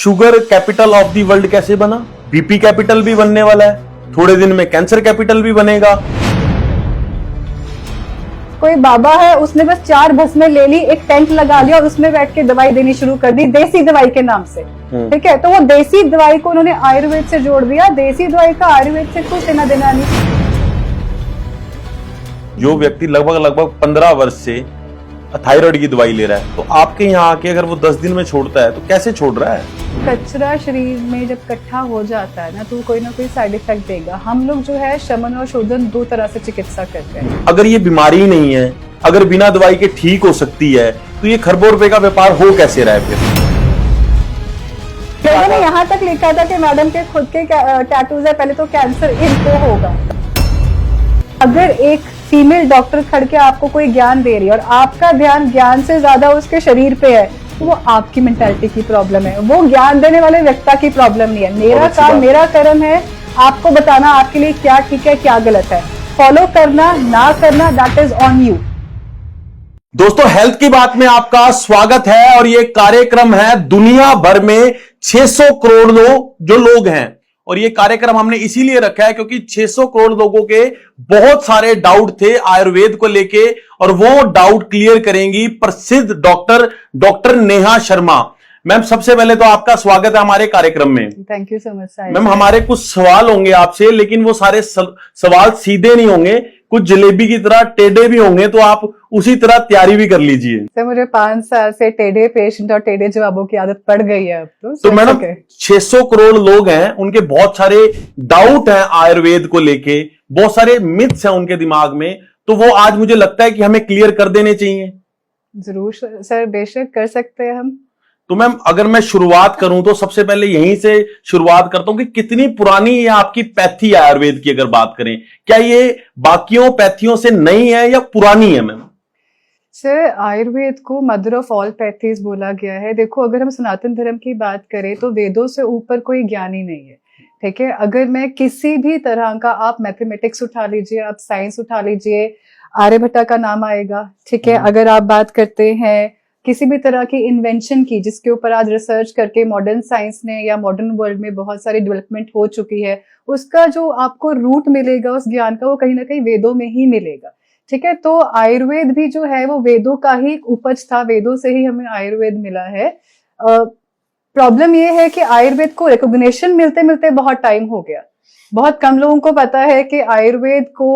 Sugar capital of the world कैसे बना? BP capital भी बनने वाला है, थोड़े दिन में कैंसर कैपिटल भी बनेगा। कोई बाबा है, उसने बस 4 भस्में ले ली, एक टेंट लगा लिया और उसमें बैठ के दवाई देनी शुरू कर दी देसी दवाई के नाम से। ठीक है, तो वो देसी दवाई को उन्होंने आयुर्वेद से जोड़ दिया। देसी दवाई का आयुर्वेद से कुछ लेना देना नहीं। जो व्यक्ति लगभग 15 वर्ष से थायराइड की दवाई ले रहा है, तो आपके यहाँ आके अगर वो 10 दिन में छोड़ता है तो कैसे छोड़ रहा है? कचरा शरीर में जब इकट्ठा हो जाता है ना, तो कोई ना कोई साइड इफेक्ट देगा। हम लोग जो है शमन और शोधन 2 तरह से चिकित्सा करते हैं। अगर ये बीमारी ही नहीं है, अगर बिना दवाई के ठीक हो सकती है, तो ये खरबों रुपए का व्यापार हो कैसे रहा है फिर? लोगों ने यहाँ तक लिखा था कि मैडम के खुद के टैटूज है, पहले तो कैंसर इनको होगा। अगर एक फीमेल डॉक्टर खड़ के आपको कोई ज्ञान दे रही है और आपका ध्यान ज्ञान से ज्यादा उसके शरीर पे है, तो वो आपकी मेंटालिटी की प्रॉब्लम है, वो ज्ञान देने वाले व्यक्ति की प्रॉब्लम नहीं है। मेरा काम, मेरा कर्म है आपको बताना आपके लिए क्या ठीक है क्या गलत है। फॉलो करना ना करना, दैट इज ऑन यू। दोस्तों, हेल्थ की बात में आपका स्वागत है और ये कार्यक्रम है दुनिया भर में 600 करोड़ जो लोग हैं। और ये कार्यक्रम हमने इसीलिए रखा है क्योंकि 600 करोड़ लोगों के बहुत सारे डाउट थे आयुर्वेद को लेके, और वो डाउट क्लियर करेंगी प्रसिद्ध डॉक्टर नेहा शर्मा। मैम, सबसे पहले तो आपका स्वागत है हमारे कार्यक्रम में। Thank you so much. Ma'am, हमारे कुछ सवाल होंगे आपसे, लेकिन वो सारे सवाल सीधे नहीं होंगे, कुछ जलेबी की तरह टेढ़े भी होंगे, तो आप उसी तरह तैयारी भी कर लीजिए। सर, मुझे 5 साल से टेढ़े पेशेंट और टेढ़े जवाबों की आदत पड़ गई है अब तो मैडम, 600 करोड़ लोग हैं, उनके बहुत सारे डाउट हैं आयुर्वेद को लेके, बहुत सारे मिथ्स हैं उनके दिमाग में, तो वो आज मुझे लगता है कि हमें क्लियर कर देने चाहिए। जरूर सर, बेशक कर सकते हैं हम। तो मैम, अगर मैं शुरुआत करूं तो सबसे पहले यहीं से शुरुआत करता हूं कि कितनी पुरानी ये आपकी पैथी है आयुर्वेद की, अगर बात करें, क्या ये बाकियों पैथियों से नई है या पुरानी है? मैम सर, आयुर्वेद को मदर ऑफ ऑल पैथीज बोला गया है। देखो, अगर हम सनातन धर्म की बात करें तो वेदों से ऊपर कोई ज्ञान ही नहीं है। ठीक है, अगर मैं किसी भी तरह का, आप मैथमेटिक्स उठा लीजिए, आप साइंस उठा लीजिए, आर्यभट्टा का नाम आएगा। ठीक है, अगर आप बात करते हैं किसी भी तरह की इन्वेंशन की, जिसके ऊपर आज रिसर्च करके मॉडर्न साइंस ने या मॉडर्न वर्ल्ड में बहुत सारी डेवलपमेंट हो चुकी है, उसका जो आपको रूट मिलेगा उस ज्ञान का, वो कहीं ना कहीं वेदों में ही मिलेगा। ठीक है, तो आयुर्वेद भी जो है वो वेदों का ही उपज था, वेदों से ही हमें आयुर्वेद मिला है। प्रॉब्लम ये है कि आयुर्वेद को रिकॉग्निशन मिलते मिलते बहुत टाइम हो गया। बहुत कम लोगों को पता है कि आयुर्वेद को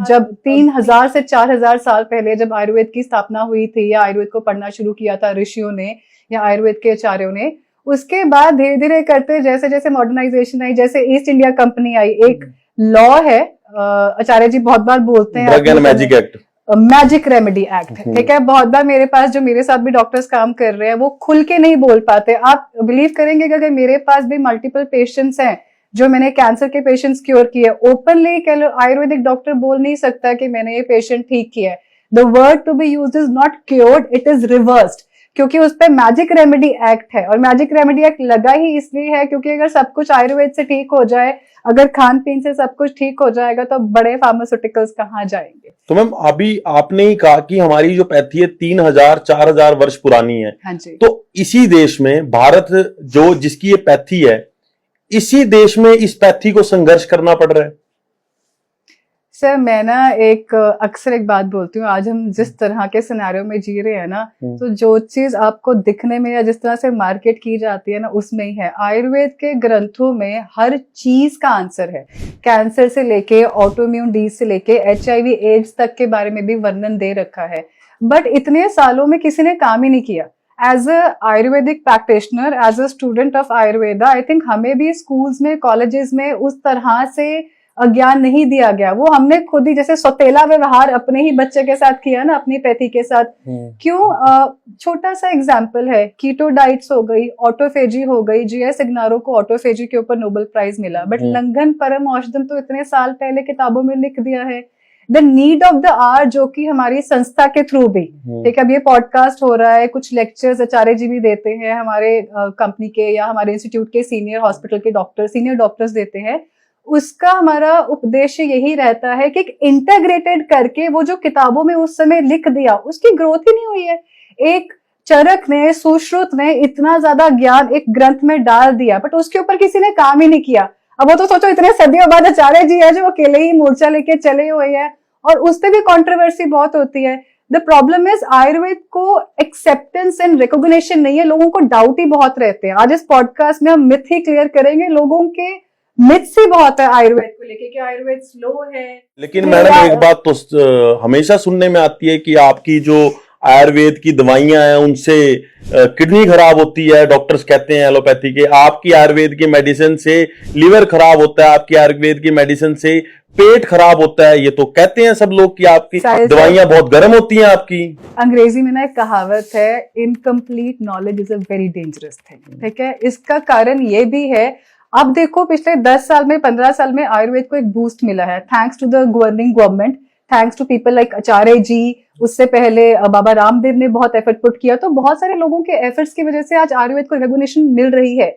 जब 3000 से 4000 साल पहले जब आयुर्वेद की स्थापना हुई थी, या आयुर्वेद को पढ़ना शुरू किया था ऋषियों ने या आयुर्वेद के आचार्यों ने, उसके बाद धीरे धीरे करते जैसे जैसे मॉडर्नाइजेशन आई, जैसे ईस्ट इंडिया कंपनी आई, एक लॉ है, आचार्य जी बहुत बार बोलते हैं, drug and magic act, magic remedy act. ठीक है, बहुत बार मेरे पास, जो मेरे साथ भी डॉक्टर्स काम कर रहे हैं, वो खुल के नहीं बोल पाते। आप बिलीव करेंगे कि अगर मेरे पास भी मल्टीपल पेशेंट्स हैं, जो मैंने कैंसर के पेशेंट्स क्योर किए, ओपनली आयुर्वेदिक डॉक्टर बोल नहीं सकता कि मैंने ये पेशेंट ठीक किया है। The word to be used is not cured, it is reversed, क्योंकि उस पर मैजिक रेमेडी एक्ट है। और मैजिक रेमेडी एक्ट लगा ही इसलिए है क्योंकि अगर सब कुछ आयुर्वेद से ठीक हो जाए, अगर खान पीन से सब कुछ ठीक हो जाएगा, तो बड़े फार्मास्यूटिकल्स कहाँ जाएंगे। तो मैम, अभी आपने ही कहा कि हमारी जो पैथी है 3000-4000 वर्ष पुरानी है। हाँ जी। तो इसी देश में, भारत जो जिसकी ये पैथी है, इसी देश में इस पैथी को संघर्ष करना पड़ रहा है। सर, मैं ना अक्सर एक बात बोलती हूँ, आज हम जिस तरह के सिनेरियो में जी रहे हैं ना, तो जो चीज आपको दिखने में या जिस तरह से मार्केट की जाती है ना, उसमें ही है। आयुर्वेद के ग्रंथों में हर चीज का आंसर है। कैंसर से लेके ऑटोइम्यून डिजीज से लेके HIV एड्स तक के बारे में भी वर्णन दे रखा है। बट इतने सालों में किसी ने काम ही नहीं किया। As a Ayurvedic practitioner, as a student of Ayurveda, I think हमें भी स्कूल्स में, कॉलेजेस में उस तरह से ज्ञान नहीं दिया गया। वो हमने खुद ही जैसे सौतेला व्यवहार अपने ही बच्चे के साथ किया ना, अपनी पैथी के साथ। क्यों? छोटा सा एग्जाम्पल है, कीटो डाइट्स हो गई, ऑटोफेजी हो गई। GS इग्नारो को ऑटोफेजी के ऊपर नोबेल प्राइज मिला, बट लंघन परम औषधम तो इतने साल पहले किताबों में लिख दिया है। The need of the hour, जो कि हमारी संस्था के थ्रू भी, ठीक है, अब ये पॉडकास्ट हो रहा है, कुछ लेक्चर्स आचार्य जी भी देते हैं, हमारे कंपनी के या हमारे इंस्टीट्यूट के सीनियर हॉस्पिटल के डॉक्टर, सीनियर डॉक्टर्स देते हैं। उसका हमारा उद्देश्य यही रहता है कि इंटीग्रेटेड करके वो जो किताबों में उस समय लिख दिया, उसकी ग्रोथ ही नहीं हुई है। एक चरक ने, सुश्रुत ने इतना ज्यादा ज्ञान एक ग्रंथ में डाल दिया, बट उसके ऊपर किसी ने काम ही नहीं किया। अब वो तो सोचो इतने सदियों बाद आचार्य जी है जो अकेले ही मोर्चा लेके चले हुए हैं, और उस पर भी कंट्रोवर्सी बहुत होती है। द प्रॉब्लम इज आयुर्वेद को एक्सेप्टेंस एंड रिकॉग्निशन नहीं है, लोगों को डाउट ही बहुत रहते हैं। आज इस पॉडकास्ट में हम मिथ ही क्लियर करेंगे, लोगों के मिथ्स ही बहुत है आयुर्वेद को लेके कि आयुर्वेद स्लो है। लेकिन मैडम एक बात तो हमेशा सुनने में आती है कि आपकी जो आयुर्वेद की दवाइयां हैं उनसे किडनी खराब होती है, डॉक्टर्स कहते हैं एलोपैथी के। आपकी आयुर्वेद की मेडिसिन से लिवर खराब होता है, आपकी आयुर्वेद की मेडिसिन से पेट खराब होता है। ये तो कहते हैं सब लोग कि आपकी दवाइयां बहुत गर्म होती हैं आपकी। अंग्रेजी में ना एक कहावत है, incomplete knowledge is a very dangerous thing. ठीक है, इसका कारण ये भी है, अब देखो पिछले 10 साल में 15 साल में आयुर्वेद को एक बूस्ट मिला है, thanks to the governing government, thanks to people like Acharya ji. उससे पहले बाबा रामदेव ने बहुत एफर्ट पुट किया, तो बहुत सारे लोगों के एफर्ट्स की वजह से आज आयुर्वेद को रिकॉग्निशन मिल रही है।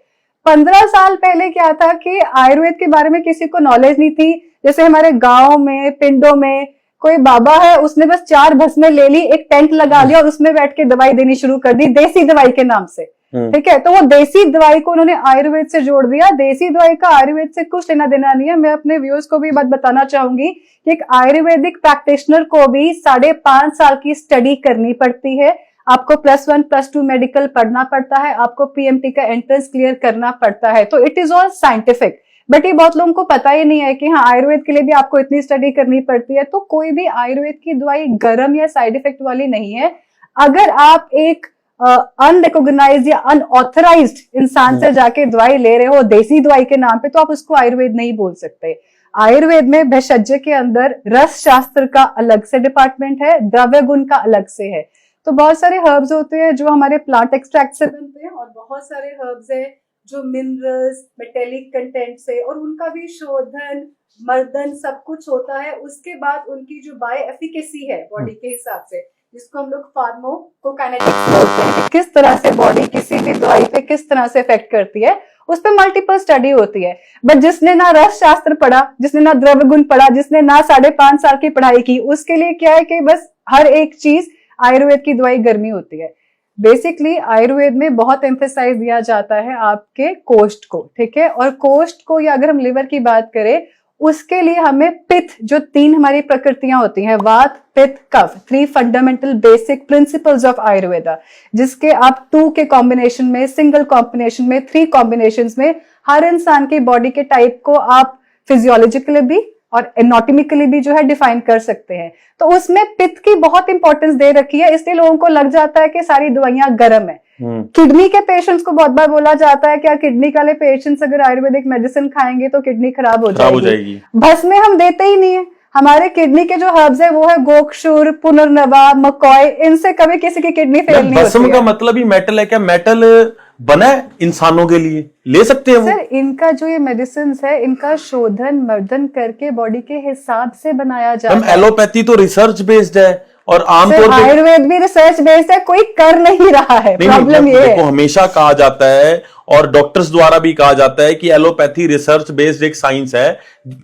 15 साल पहले क्या था कि आयुर्वेद के बारे में किसी को नॉलेज नहीं थी। जैसे हमारे गांव में, पिंडों में कोई बाबा है, उसने बस 4 भस्में ले ली, एक टेंट लगा लिया और उसमें बैठ के दवाई देनी शुरू कर दी, देसी दवाई के नाम से। ठीक है, तो वो देसी दवाई को उन्होंने आयुर्वेद से जोड़ दिया। देसी दवाई का आयुर्वेद से कुछ लेना देना नहीं है। मैं अपने व्यूअर्स को भी बात बताना चाहूंगी कि एक आयुर्वेदिक प्रैक्टिशनर को भी 5.5 साल की स्टडी करनी पड़ती है। आपको +1 +2 मेडिकल पढ़ना पड़ता है, आपको PMT का एंट्रेंस क्लियर करना पड़ता है। तो it is all scientific, but ये बहुत लोगों को पता ही नहीं है कि हाँ आयुर्वेद के लिए भी आपको इतनी स्टडी करनी पड़ती है। तो कोई भी आयुर्वेद की दवाई गर्म या साइड इफेक्ट वाली नहीं है। अगर आप एक अनरिकॉग्नाइज्ड या अनऑथराइज्ड इंसान से जाके दवाई ले रहे हो देसी दवाई के नाम पे, तो आप उसको आयुर्वेद नहीं बोल सकते। आयुर्वेद में भेषज के अंदर रस शास्त्र का अलग से डिपार्टमेंट है, द्रव्य गुण का अलग से है। तो बहुत सारे हर्ब्स होते हैं जो हमारे प्लांट एक्सट्रैक्ट से बनते हैं, और बहुत सारे हर्ब्स है जो मिनरल्स, मेटेलिक कंटेंट से, और उनका भी शोधन, मर्दन सब कुछ होता है। उसके बाद उनकी जो बायो एफिकेसी है बॉडी के हिसाब से, जिसको हम लोग फार्माकोकाइनेटिक्स बोलते हैं, किस तरह से बॉडी किसी भी दवाई पे किस तरह से इफेक्ट करती है, उस पर मल्टीपल स्टडी होती है। बट जिसने ना रस शास्त्र पढ़ा, जिसने ना द्रव्य गुण पढ़ा, जिसने ना 5.5 साल की पढ़ाई की, उसके लिए क्या है कि बस हर एक चीज आयुर्वेद की दवाई गर्मी होती है। बेसिकली आयुर्वेद में बहुत एम्फेसाइज दिया जाता है आपके कोष्ठ को। ठीक है, और कोष्ठ को, या अगर हम लिवर की बात करें, उसके लिए हमें पित्त, जो 3 हमारी प्रकृतियां होती हैं, वात, पित्त, कफ, 3 fundamental basic principles of Ayurveda, जिसके आप 2 के कॉम्बिनेशन में, सिंगल कॉम्बिनेशन में, 3 कॉम्बिनेशंस में हर इंसान की बॉडी के टाइप को आप फिजियोलॉजिकली भी और एनाटॉमिकली भी जो है डिफाइन कर सकते हैं। तो उसमें पित्त की बहुत इंपॉर्टेंस दे रखी है, इसलिए लोगों को लग जाता है कि सारी दवाइयां गर्म है। किडनी के पेशेंट्स को बहुत बार बोला जाता है कि किडनी वाले पेशेंट्स अगर आयुर्वेदिक मेडिसिन खाएंगे तो किडनी खराब हो जाएगी। भस्म हम देते ही नहीं है। हमारे किडनी के जो हर्ब्स है वो है गोक्षुर, पुनर्नवा, मकॉय, इनसे कभी किसी की किडनी फेल नहीं होती है। भस्म का मतलब ही मेटल है क्या? मेटल बना है इंसानों के लिए, ले सकते हैं वो? सर, इनका जो ये मेडिसिन है, इनका शोधन मर्दन करके बॉडी के हिसाब से बनाया जाता है। एलोपैथी तो रिसर्च बेस्ड है, और आमतौर पर आयुर्वेद भी रिसर्च बेस्ड है, कोई कर नहीं रहा है। प्रॉब्लम ये है, हमेशा कहा जाता है और डॉक्टर्स द्वारा भी कहा जाता है कि एलोपैथी रिसर्च बेस्ड एक साइंस है,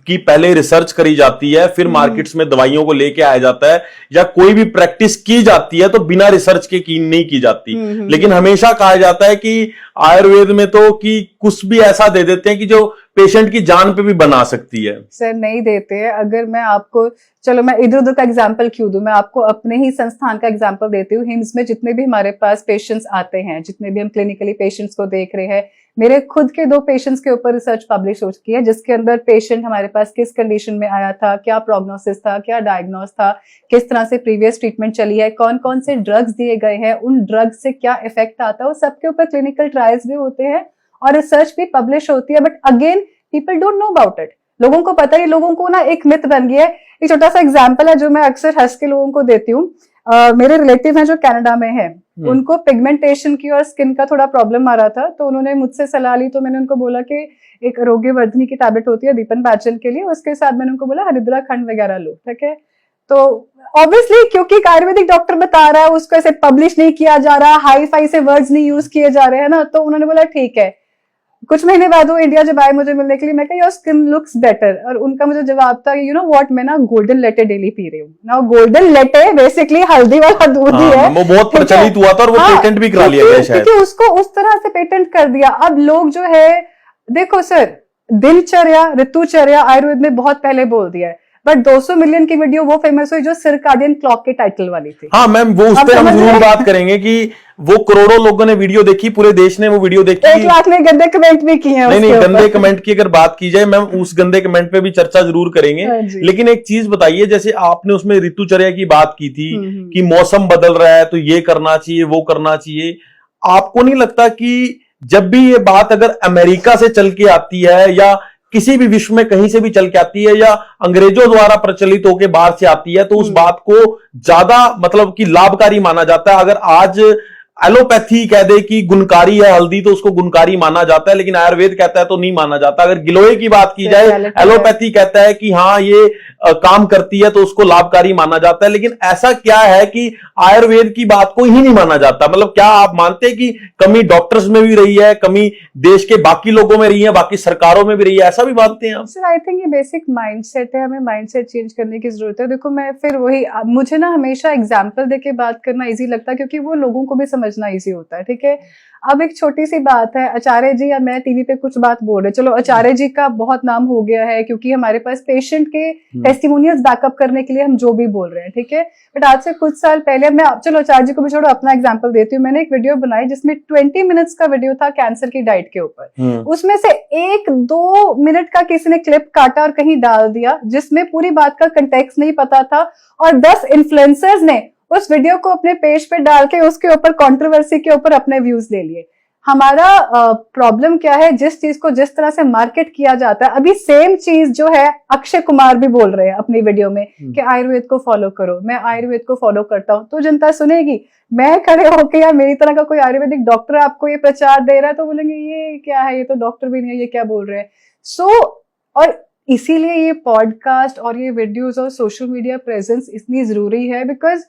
कि पहले रिसर्च करी जाती है, फिर मार्केट्स में दवाइयों को लेके आया जाता है, या कोई भी प्रैक्टिस की जाती है तो बिना रिसर्च के की नहीं की जाती। लेकिन हमेशा कहा जाता है कि आयुर्वेद में तो कि कुछ भी ऐसा दे देते हैं कि जो पेशेंट की जान पे भी बना सकती है। सर नहीं देते हैं। अगर मैं आपको, चलो मैं इधर उधर का एग्जांपल क्यों दूं, मैं आपको अपने ही संस्थान का एग्जांपल देती हूँ। हिम्स में जितने भी हमारे पास पेशेंट्स आते हैं, जितने भी हम क्लिनिकली पेशेंट्स को देख रहे हैं, मेरे खुद के 2 पेशेंट्स के ऊपर रिसर्च पब्लिश हो चुकी है, जिसके अंदर पेशेंट हमारे पास किस कंडीशन में आया था, क्या प्रोग्नोसिस था, क्या डायग्नोस था, किस तरह से प्रीवियस ट्रीटमेंट चली है, कौन कौन से ड्रग्स दिए गए हैं, उन ड्रग्स से क्या इफेक्ट आता है, वो सबके ऊपर क्लिनिकल ट्रायल्स भी होते हैं और रिसर्च भी पब्लिश होती है। But again people don't know about it. लोगों को पता ही, लोगों को ना एक मिथ बन गया है। एक छोटा सा एग्जांपल है जो मैं अक्सर हंस के लोगों को देती हूँ। मेरे रिलेटिव हैं जो कनाडा में है, उनको पिगमेंटेशन की और स्किन का थोड़ा प्रॉब्लम आ रहा था, तो उन्होंने मुझसे सलाह ली। तो मैंने उनको बोला कि एक आरोग्यवर्धिनी की टैबलेट होती है दीपनपाचन के लिए, उसके साथ मैंने उनको बोला हरिद्रा खंड वगैरह लो। ठीक है, तो ऑब्वियसली क्योंकि आयुर्वेदिक डॉक्टर बता रहा है, उसको ऐसे पब्लिश नहीं किया जा रहा, हाई फाई से वर्ड्स नहीं यूज किए जा रहे हैं ना, तो उन्होंने बोला ठीक है। कुछ महीने बाद वो इंडिया जब आए मुझे मिलने के लिए, मैं कहा योर स्किन लुक्स बेटर, और उनका मुझे जवाब था यू नो व्हाट, मैं ना गोल्डन लेटे डेली पी रही हूँ ना। गोल्डन लेटे बेसिकली हल्दी वाला दूध ही है, वो बहुत प्रचलित हुआ था और वो पेटेंट भी करा लिया गया शायद, क्योंकि उसको उस तरह से पेटेंट कर दिया। अब लोग जो है, देखो सर, दिनचर्या ऋतुचर्या आयुर्वेद में बहुत पहले बोल दिया है, बट 200 मिलियन की वीडियो वो फेमस हुई जो सर्काडियन क्लॉक के टाइटल वाली थी। हाँ मैम, वो उस पर हम जरूर बात करेंगे कि वो करोड़ों लोगों ने वीडियो देखी, पूरे देश ने वो वीडियो देखी, 1 लाख ने गंदे कमेंट भी किए हैं। नहीं गंदे कमेंट की अगर बात की जाए मैम, उस गंदे कमेंट पे भी चर्चा जरूर करेंगे। लेकिन एक चीज बताइए, जैसे आपने उसमें ऋतुचर्या की बात की थी कि मौसम बदल रहा है तो ये करना चाहिए वो करना चाहिए, आपको नहीं लगता कि जब भी ये बात अगर अमेरिका से चल के आती है या किसी भी विश्व में कहीं से भी चल के आती है या अंग्रेजों द्वारा प्रचलित होकर बाहर से आती है, तो उस बात को ज्यादा मतलब कि लाभकारी माना जाता है। अगर आज एलोपैथी कह दे कि गुणकारी है हल्दी तो उसको गुणकारी माना जाता है, लेकिन आयुर्वेद कहता है तो नहीं माना जाता। अगर गिलोय की बात की जाए, एलोपैथी कहता है कि हाँ ये काम करती है तो उसको लाभकारी माना जाता है, लेकिन ऐसा क्या है कि आयुर्वेद की बात को ही नहीं माना जाता? मतलब क्या आप मानते हैं कि कमी डॉक्टर्स में भी रही है, कमी देश के बाकी लोगों में रही है, बाकी सरकारों में भी रही है, ऐसा भी मानते हैं आप? सर आई थिंक ये बेसिक माइंडसेट है, हमें माइंडसेट चेंज करने की जरूरत है। देखो मैं फिर वही, मुझे ना हमेशा एग्जाम्पल देके बात करना इजी लगता है क्योंकि वो लोगों को भी समझना इजी होता है। ठीक है, अब एक छोटी सी बात है, आचार्य जी या मैं टीवी पे कुछ बात बोल रहे, चलो आचार्य जी का बहुत नाम हो गया है क्योंकि हमारे पास पेशेंट के टेस्टिमोनियल्स बैकअप करने के लिए हम जो भी बोल रहे हैं, ठीक है। बट आज से कुछ साल पहले, मैं चलो आचार्य जी को भी छोड़ो, अपना एग्जांपल देती हूँ। मैंने एक वीडियो बनाई जिसमें 20 मिनट्स का वीडियो था कैंसर की डाइट के ऊपर। उसमें से 1-2 मिनट का किसी ने क्लिप काटा और कहीं डाल दिया जिसमें पूरी बात का कंटेक्स्ट नहीं पता था, और 10 इन्फ्लुएंसर्स ने उस वीडियो को अपने पेज पे डाल के उसके ऊपर कंट्रोवर्सी के ऊपर अपने व्यूज ले लिए। हमारा प्रॉब्लम क्या है, जिस चीज को जिस तरह से मार्केट किया जाता है, अभी सेम चीज जो है अक्षय कुमार भी बोल रहे हैं अपनी वीडियो में कि आयुर्वेद को फॉलो करो, मैं आयुर्वेद को फॉलो करता हूं, तो जनता सुनेगी। मैं खड़े होके या मेरी तरह का कोई आयुर्वेदिक डॉक्टर आपको ये प्रचार दे रहा है तो बोलेंगे ये क्या है, ये तो डॉक्टर भी नहीं है, ये क्या बोल रहे हैं। और इसीलिए ये पॉडकास्ट और ये वीडियोस और सोशल मीडिया प्रेजेंस इतनी जरूरी है, बिकॉज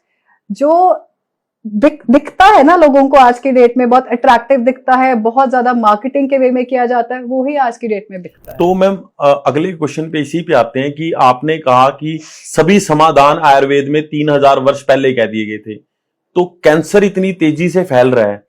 जो दिखता है ना लोगों को आज की डेट में, बहुत अट्रैक्टिव दिखता है, बहुत ज्यादा मार्केटिंग के वे में किया जाता है, वो ही आज की डेट में दिखता है। तो मैम अगले क्वेश्चन पे इसी पे आते हैं कि आपने कहा कि सभी समाधान आयुर्वेद में 3000 वर्ष पहले कह दिए गए थे, तो कैंसर इतनी तेजी से फैल रहा है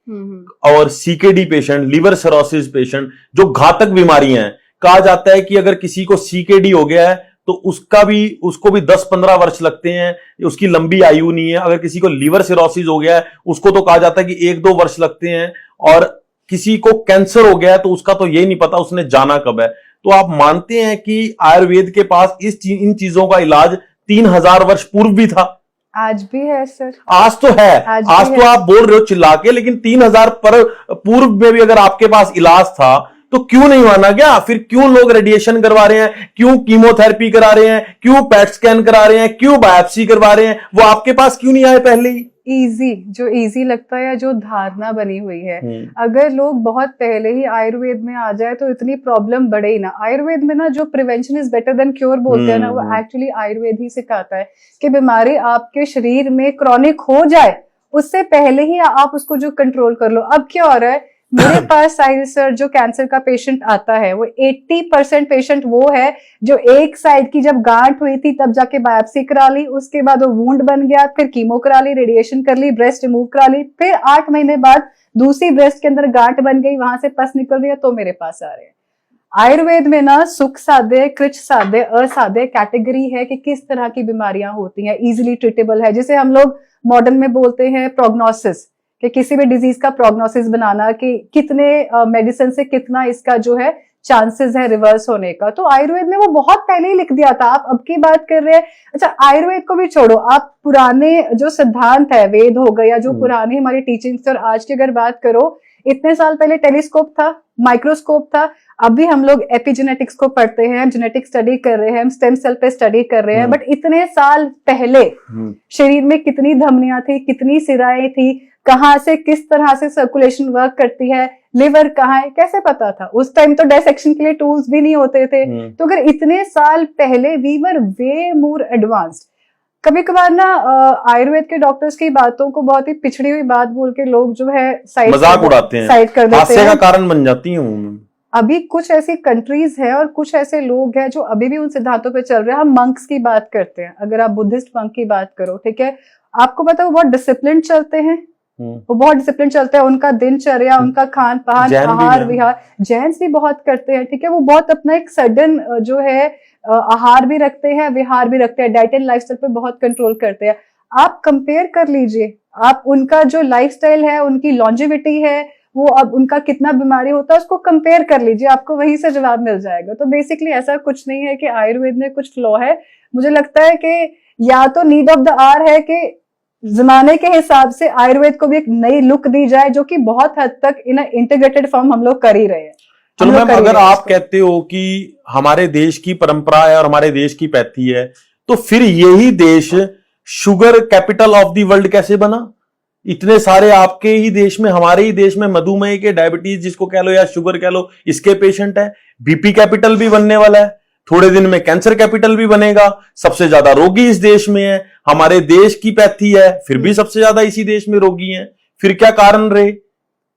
और CKD patient, liver cirrhosis patient, जो घातक बीमारियां हैं, कहा जाता है कि अगर किसी को सीकेडी हो गया है तो उसको भी 10-15 वर्ष लगते हैं, उसकी लंबी आयु नहीं है। अगर किसी को लिवर सिरोसिस हो गया है उसको तो कहा जाता है कि 1-2 वर्ष लगते हैं, और किसी को कैंसर हो गया है तो उसका तो ये नहीं पता उसने जाना कब है। तो आप मानते हैं कि आयुर्वेद के पास इन चीजों का इलाज 3000 वर्ष पूर्व भी था? आज भी है सर, आज तो है, आज तो आप बोल रहे हो चिल्ला के, लेकिन 3000 पूर्व में भी अगर आपके पास इलाज था तो क्यों नहीं माना गया? फिर क्यों लोग रेडिएशन करवा रहे हैं, क्यों कीमोथेरेपी करा रहे हैं, क्यों पैट स्कैन करा रहे हैं, क्यों बायोप्सी करवा रहे हैं? वो आपके पास क्यों नहीं आए पहले ही? जो इजी लगता है, जो धारणा बनी हुई है। अगर लोग बहुत पहले ही आयुर्वेद में आ जाए तो इतनी प्रॉब्लम बढ़े ही ना। आयुर्वेद में ना जो prevention is better than cure बोलते हैं ना, वो एक्चुअली आयुर्वेद ही सिखाता है कि बीमारी आपके शरीर में क्रॉनिक हो जाए उससे पहले ही आप उसको जो कंट्रोल कर लो। अब क्या हो रहा है, मेरे पास साहिल सर जो कैंसर का पेशेंट आता है वो 80% पेशेंट वो है जो एक साइड की जब गांठ हुई थी तब जाके बायोप्सी करा ली, उसके बाद वो वुंड बन गया, फिर कीमो करा ली, रेडिएशन कर ली, ब्रेस्ट रिमूव करा ली, फिर 8 महीने बाद दूसरी ब्रेस्ट के अंदर गांठ बन गई, वहां से पस निकल रही है, तो मेरे पास आ रहे हैं। आयुर्वेद में ना सुख साध्य, कृच साध्य, असाध्य कैटेगरी है कि किस तरह की बीमारियां होती हैं, इजिली ट्रीटेबल है, जिसे हम लोग मॉडर्न में बोलते हैं प्रोग्नोसिस, कि किसी भी डिजीज का प्रोग्नोसिस बनाना कि कितने मेडिसिन से कितना इसका जो है चांसेस है रिवर्स होने का। तो आयुर्वेद में वो बहुत पहले ही लिख दिया था। आप अब की बात कर रहे हैं, अच्छा आयुर्वेद को भी छोड़ो, आप पुराने जो सिद्धांत है, वेद हो गया, जो पुरानी हमारी टीचिंग्स, और आज की अगर बात करो, इतने साल पहले टेलीस्कोप था, माइक्रोस्कोप था, अभी हम लोग एपिजेनेटिक्स को पढ़ते हैं, हम जेनेटिक स्टडी कर रहे हैं, हम स्टेम सेल पे स्टडी कर रहे हैं, बट इतने साल पहले शरीर में कितनी धमनियां थी, कितनी सिराएं थी, कहाँ से किस तरह से सर्कुलेशन वर्क करती है, लिवर कहाँ है, कैसे पता था? उस टाइम तो डायसेक्शन के लिए टूल्स भी नहीं होते थे। तो अगर इतने साल पहले we were way more advanced. कभी कभार ना आयुर्वेद के डॉक्टर्स की बातों को बहुत ही पिछड़ी हुई बात बोल के लोग जो है मजाक उड़ाते हैं, साइड कर देते हैं, हास्य का कारण बन जाती हूँ। अभी कुछ ऐसी कंट्रीज है और कुछ ऐसे लोग हैं जो अभी भी उन सिद्धांतों पे चल रहे हैं। हम मंक्स की बात करते हैं, अगर आप बुद्धिस्ट मंक की बात करो, ठीक है, आपको पता है वो बहुत डिसिप्लिन चलते हैं, वो बहुत डिसिप्लिन चलते हैं, उनका दिनचर्या, उनका खान पान, आहार विहार, जैन्स भी बहुत करते हैं, ठीक है, वो बहुत अपना एक सडन जो है आहार भी रखते हैं, विहार भी रखते हैं, डाइट एंड लाइफस्टाइल पे बहुत कंट्रोल करते हैं। आप कंपेयर कर लीजिए, आप उनका जो लाइफस्टाइल है, उनकी लॉन्जेविटी है, वो अब उनका कितना बीमारी होता है उसको कंपेयर कर लीजिए, आपको वहीं से जवाब मिल जाएगा। तो बेसिकली ऐसा कुछ नहीं है कि आयुर्वेद में कुछ फ्लॉ है। मुझे लगता है कि या तो नीड ऑफ द आवर है कि जमाने के हिसाब से आयुर्वेद को भी एक नई लुक दी जाए, जो कि बहुत हद तक इन इंटीग्रेटेड फॉर्म हम लोग कर ही रहे हैं। चलो मैम, अगर आप कहते हो कि हमारे देश की परंपरा है और हमारे देश की पैथी है, तो फिर यही देश sugar capital of the world कैसे बना? इतने सारे आपके ही देश में, हमारे ही देश में मधुमेह के, डायबिटीज जिसको कह लो या शुगर कह लो, इसके पेशेंट है। बीपी कैपिटल भी बनने वाला है, थोड़े दिन में कैंसर कैपिटल भी बनेगा। सबसे ज्यादा रोगी इस देश में है, हमारे देश की पैथी है, फिर भी सबसे ज्यादा इसी देश में रोगी हैं। फिर क्या कारण रहे?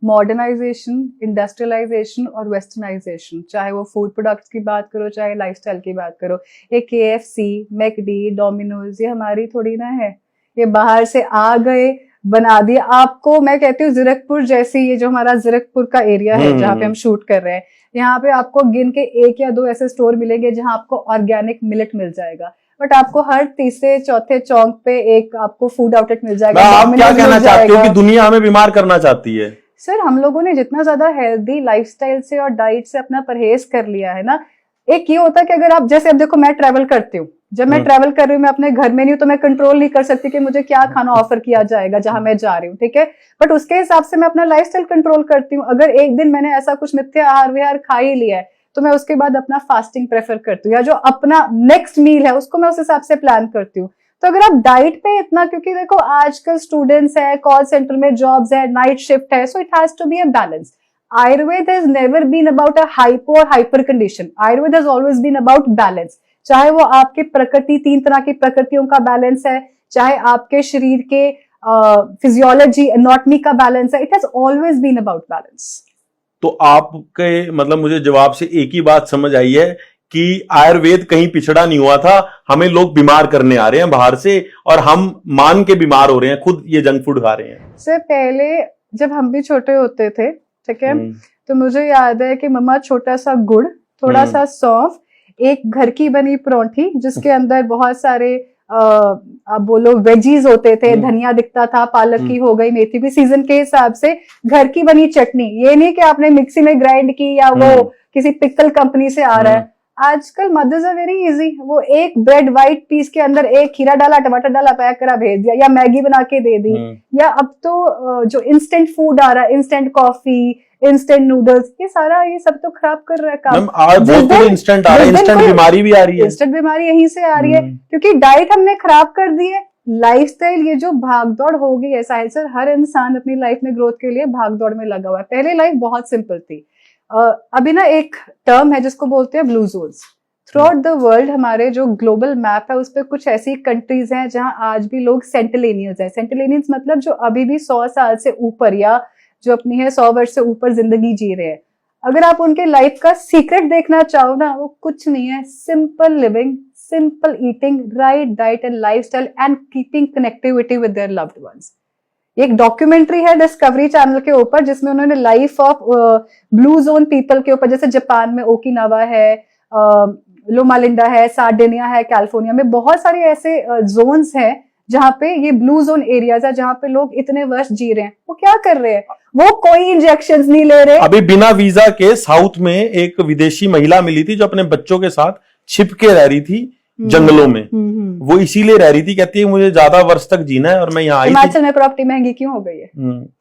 मॉडर्नाइजेशन, इंडस्ट्रियलाइजेशन और वेस्टर्नाइजेशन, चाहे वो फूड प्रोडक्ट्स की बात करो, चाहे लाइफस्टाइल की बात करो। ये KFC, मैकडी, डोमिनोज, ये हमारी थोड़ी ना है, ये बाहर से आ गए, बना दिया। आपको मैं कहती हूँ जीरकपुर जैसी, ये जो हमारा जीरकपुर का एरिया है जहाँ पे हम शूट कर रहे हैं, यहाँ पे आपको गिन के 1 या 2 ऐसे स्टोर मिलेंगे जहाँ आपको ऑर्गेनिक मिलेट मिल जाएगा, बट आपको हर तीसरे चौथे चौक पे एक आपको फूड आउटलेट मिल जाएगा। आप क्या कहना चाहते हो कि दुनिया हमें बीमार करना चाहती है? सर, हम लोगों ने जितना ज्यादा हेल्दी लाइफस्टाइल से और डाइट से अपना परहेज कर लिया है ना, एक ये होता है कि अगर आप, जैसे अब देखो मैं ट्रैवल करती हूँ, जब मैं ट्रैवल कर रही हूँ, मैं अपने घर में नहीं हूँ, तो मैं कंट्रोल नहीं कर सकती कि मुझे क्या खाना ऑफर किया जाएगा जहां मैं जा रही हूँ, ठीक है, बट उसके हिसाब से मैं अपना लाइफस्टाइल कंट्रोल करती हूँ। अगर एक दिन मैंने ऐसा कुछ मिथ्या आहार विहार खा ही लिया है, तो मैं उसके बाद अपना फास्टिंग प्रेफर करती हूँ, या जो अपना नेक्स्ट मील है उसको मैं उस हिसाब से प्लान करती हूँ। तो अगर आप डाइट पे इतना, क्योंकि देखो आजकल स्टूडेंट्स है, कॉल सेंटर में जॉब्स है, नाइट शिफ्ट है, so it has to be a balance. Ayurveda has never been about a hypo or hyper condition. Ayurveda has always been about balance. चाहे वो आपके प्रकृति, 3 तरह की प्रकृतियों का बैलेंस है, चाहे आपके शरीर के फिजियोलॉजी, एनाटॉमी का बैलेंस है, it has always been about balance. तो आपके मतलब मुझे जवाब से एक ही बात समझ आई है कि आयुर्वेद कहीं पिछड़ा नहीं हुआ था, हमें लोग बीमार करने आ रहे हैं बाहर से, और हम मान के बीमार हो रहे हैं, खुद ये जंक फूड खा रहे हैं। सर, पहले जब हम भी छोटे होते थे, ठीक है, तो मुझे याद है कि मम्मा छोटा सा गुड़, थोड़ा सा सौंफ, एक घर की बनी परोंठी जिसके अंदर बहुत सारे आप बोलो वेजीज होते थे, धनिया दिखता था, पालक की हो गई, मेथी भी सीजन के हिसाब से, घर की बनी चटनी, ये नहीं कि आपने मिक्सी में ग्राइंड की या वो किसी पिकल कंपनी से आ रहा है। आजकल मदर्स आर वेरी इजी, वो एक ब्रेड व्हाइट पीस के अंदर एक खीरा डाला, टमाटर डाला, पैक करा, भेज दिया, या मैगी बना के दे दी, या अब तो जो इंस्टेंट फूड आ रहा है, इंस्टेंट कॉफी, इंस्टेंट नूडल्स, ये सारा, ये सब तो खराब कर रहा है काम। इंस्टेंट आ रहा है, इंस्टेंट बीमारी भी आ रही है, इंस्टेंट बीमारी यहीं से आ रही है, क्योंकि डाइट हमने खराब कर दी है। लाइफस्टाइल, ये जो भागदौड़ हो गई है, साहिल सर, हर इंसान अपनी लाइफ में ग्रोथ के लिए भागदौड़ में लगा हुआ है। पहले लाइफ बहुत सिंपल थी। अभी ना एक टर्म है जिसको बोलते हैं blue zones. Through out the world हमारे जो ग्लोबल मैप है उस पर कुछ ऐसी कंट्रीज हैं जहां आज भी लोग सेंटिलेनियल्स हैं। सेंटिलेनियल्स मतलब जो अभी भी 100 साल से ऊपर, या जो अपनी है 100 वर्ष से ऊपर जिंदगी जी रहे हैं। अगर आप उनके लाइफ का सीक्रेट देखना चाहो ना, वो कुछ नहीं है, simple living, simple eating, right diet and lifestyle, and keeping connectivity with their loved ones. एक डॉक्यूमेंट्री है डिस्कवरी चैनल के ऊपर जिसमें उन्होंने life of blue zone people के ऊपर, जैसे जापान में ओकिनावा है, लोमा लिंडा है, सार्डिनिया है, कैलिफोर्निया में बहुत सारे ऐसे जोन्स हैं जहां पे ये ब्लू जोन एरियाज है, जहां पे लोग इतने वर्ष जी रहे हैं। वो क्या कर रहे हैं? वो कोई इंजेक्शंस नहीं ले रहे। अभी बिना वीजा के साउथ में एक विदेशी महिला मिली थी जो अपने बच्चों के साथ छिप के रह रही थी जंगलों में। वो इसीलिए रह रही थी, कहती है मुझे ज्यादा वर्ष तक जीना है और मैं यहाँ आई थी। हिमाचल में प्रॉपर्टी महंगी क्यों हो गई है?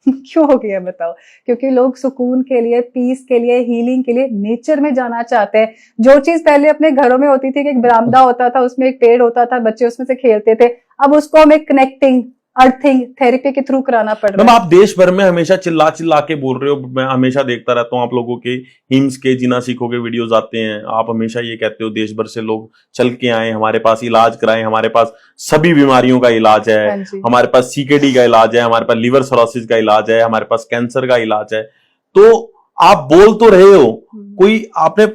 क्यों हो गई है बताओ? क्योंकि लोग सुकून के लिए, पीस के लिए, हीलिंग के लिए नेचर में जाना चाहते हैं। जो चीज पहले अपने घरों में होती थी कि एक बरामदा होता था, उसमें एक पेड़ होता था, बच्चे उसमें से खेलते थे, अब उसको हमें कनेक्टिंग, अर्थिंग, थेरेपी के थ्रू कराना पड़ रहा है। आप देश भर में हमेशा चिल्ला चिल्ला के बोल रहे हो, मैं हमेशा देखता रहता हूँ आप लोगों के हिम्स के, जीना सीखो के वीडियोस आते हैं, आप हमेशा ये कहते हो देश भर से लोग चल के आए, हमारे पास इलाज कराएं, हमारे पास सभी बीमारियों का इलाज है, हमारे पास CKD का इलाज है, हमारे पास लिवर सिरोसिस का इलाज है, हमारे पास कैंसर का इलाज है। तो आप बोल तो रहे हो, कोई आपने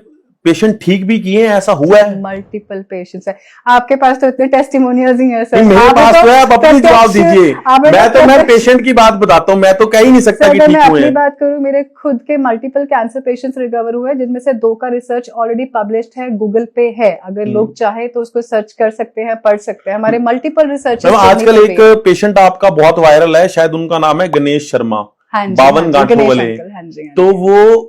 पेशेंट ठीक भी किए हैं, ऐसा हुआ है? मल्टीपल पेशेंट्स है आपके पास, तो इतने टेस्टिमोनियल्स ही हैं सर। नहीं, मेरे पास तो है, आप अपनी जवाब दीजिए। मैं पेशेंट की बात बताता हूँ, मैं तो कह ही नहीं सकता कि ठीक हुए हैं। मैं अपनी बात करूँ, मेरे खुद के मल्टीपल कैंसर पेशेंट्स रिकवर हुए, जिनमें से 2 का रिसर्च ऑलरेडी पब्लिश्ड है, गूगल पे है, अगर लोग चाहे तो उसको सर्च कर सकते हैं, पढ़ सकते हैं, हमारे मल्टीपल रिसर्च। आजकल एक पेशेंट आपका बहुत वायरल है, शायद उनका नाम है गणेश शर्मा, 52 गांठों वाले। तो वो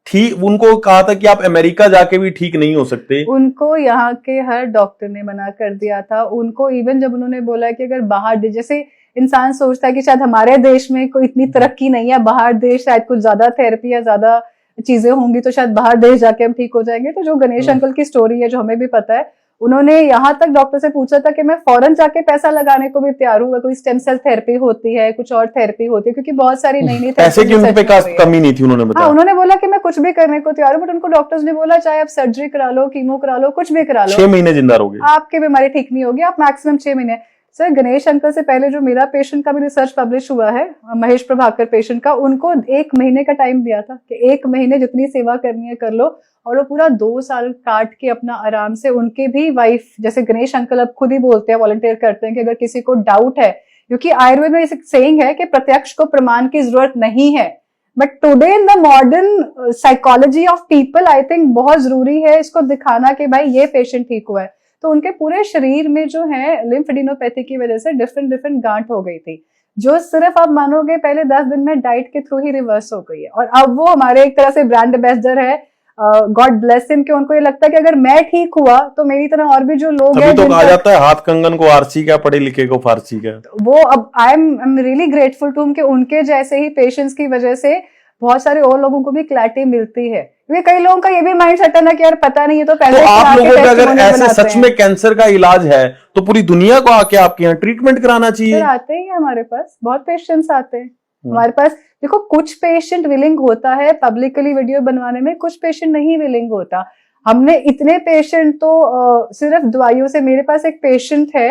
ठीक, उनको कहा था कि आप अमेरिका जाके भी ठीक नहीं हो सकते। उनको यहाँ के हर डॉक्टर ने मना कर दिया था। उनको इवन जब उन्होंने बोला कि अगर बाहर, जैसे इंसान सोचता है कि शायद हमारे देश में कोई इतनी तरक्की नहीं है, बाहर देश शायद कुछ ज्यादा थेरेपी या ज्यादा चीजें होंगी, तो शायद बाहर देश जाके हम ठीक हो जाएंगे। तो जो गणेश अंकल की स्टोरी है, जो हमें भी पता है, उन्होंने यहाँ तक डॉक्टर से पूछा था कि मैं फॉरेन जाके पैसा लगाने को भी तैयार हूँ, कोई स्टेम सेल थेरेपी होती है, कुछ और थेरेपी होती है, क्योंकि बहुत सारी नई नई पैसे की उनके पास कमी नहीं थी, उन्होंने बताया। हाँ, उन्होंने बोला कि मैं कुछ भी करने को तैयार हूँ, बट उनको डॉक्टर्स ने बोला चाहे आप सर्जरी करा लो, कीमो करा लो, कुछ भी करा लो, 6 महीने जिंदा रहोगे, आपकी बीमारी ठीक नहीं होगी, आप मैक्सिमम 6 महीने। सर, गणेश अंकल से पहले जो मेरा पेशेंट का भी रिसर्च पब्लिश हुआ है, महेश प्रभाकर पेशेंट का, उनको 1 महीने का टाइम दिया था कि 1 महीने जितनी सेवा करनी है कर लो, और वो पूरा 2 साल काट के अपना आराम से, उनके भी वाइफ, जैसे गणेश अंकल अब खुद ही बोलते हैं, वॉलंटियर करते हैं कि अगर किसी को डाउट है, क्योंकि आयुर्वेद में एक सेइंग है कि प्रत्यक्ष को प्रमाण की जरूरत नहीं है, but today in the modern psychology of people I think बहुत जरूरी है इसको दिखाना कि भाई ये पेशेंट ठीक हुआ है। तो उनके पूरे शरीर में जो है लिम्फेडिनोपैथी की वजह से डिफरेंट गांठ हो गई थी, जो सिर्फ आप मानोगे पहले 10 दिन में डाइट के थ्रू ही रिवर्स हो गई है। और अब वो हमारे एक तरह से ब्रांड एम्बेसडर है, गॉड ब्लेस हिम, कि उनको ये लगता है कि अगर मैं ठीक हुआ तो मेरी तरह और भी जो लोग हैं, तो कहा जाता है हाथ कंगन को आरसी क्या, पढ़े लिखे को फारसी क्या। वो अब I am really grateful to him कि उनके जैसे ही पेशेंट्स की वजह से बहुत सारे और लोगों को भी क्लैरिटी मिलती है, क्योंकि कई लोगों का ये भी माइंड सेट है ना कि यार पता नहीं है, तो पहले तो आप लोगों का अगर ऐसे सच में कैंसर का इलाज है तो पूरी दुनिया को आके आपके यहाँ ट्रीटमेंट कराना चाहिए। आते ही हमारे पास बहुत पेशेंट्स आते हैं हमारे पास। देखो, कुछ पेशेंट विलिंग होता है पब्लिकली वीडियो बनवाने में, कुछ पेशेंट नहीं विलिंग होता। हमने इतने पेशेंट तो सिर्फ दवाइयों से, मेरे पास एक पेशेंट है,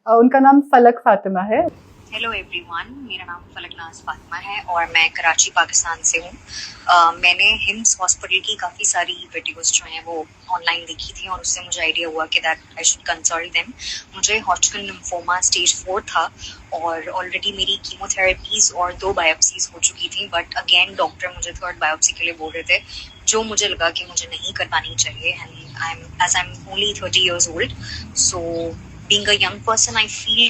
उनका नाम फलक फातिमा है। हेलो एवरीवन, मेरा नाम फलक नाज फातिमा है और मैं कराची पाकिस्तान से हूँ। मैंने हिम्स हॉस्पिटल की काफ़ी सारी वीडियोस जो हैं वो ऑनलाइन देखी थी और उससे मुझे आइडिया हुआ कि that I should consult them. मुझे हॉटकिन लिम्फोमा स्टेज 4 था और ऑलरेडी मेरी कीमोथेरेपीज और 2 बायोप्सीज हो चुकी थी, बट अगेन डॉक्टर मुझे 3rd बायोप्सी के लिए बोल रहे थे, जो मुझे लगा कि मुझे नहीं करवानी चाहिए। And I am only 30 years old, so being a young person, I feel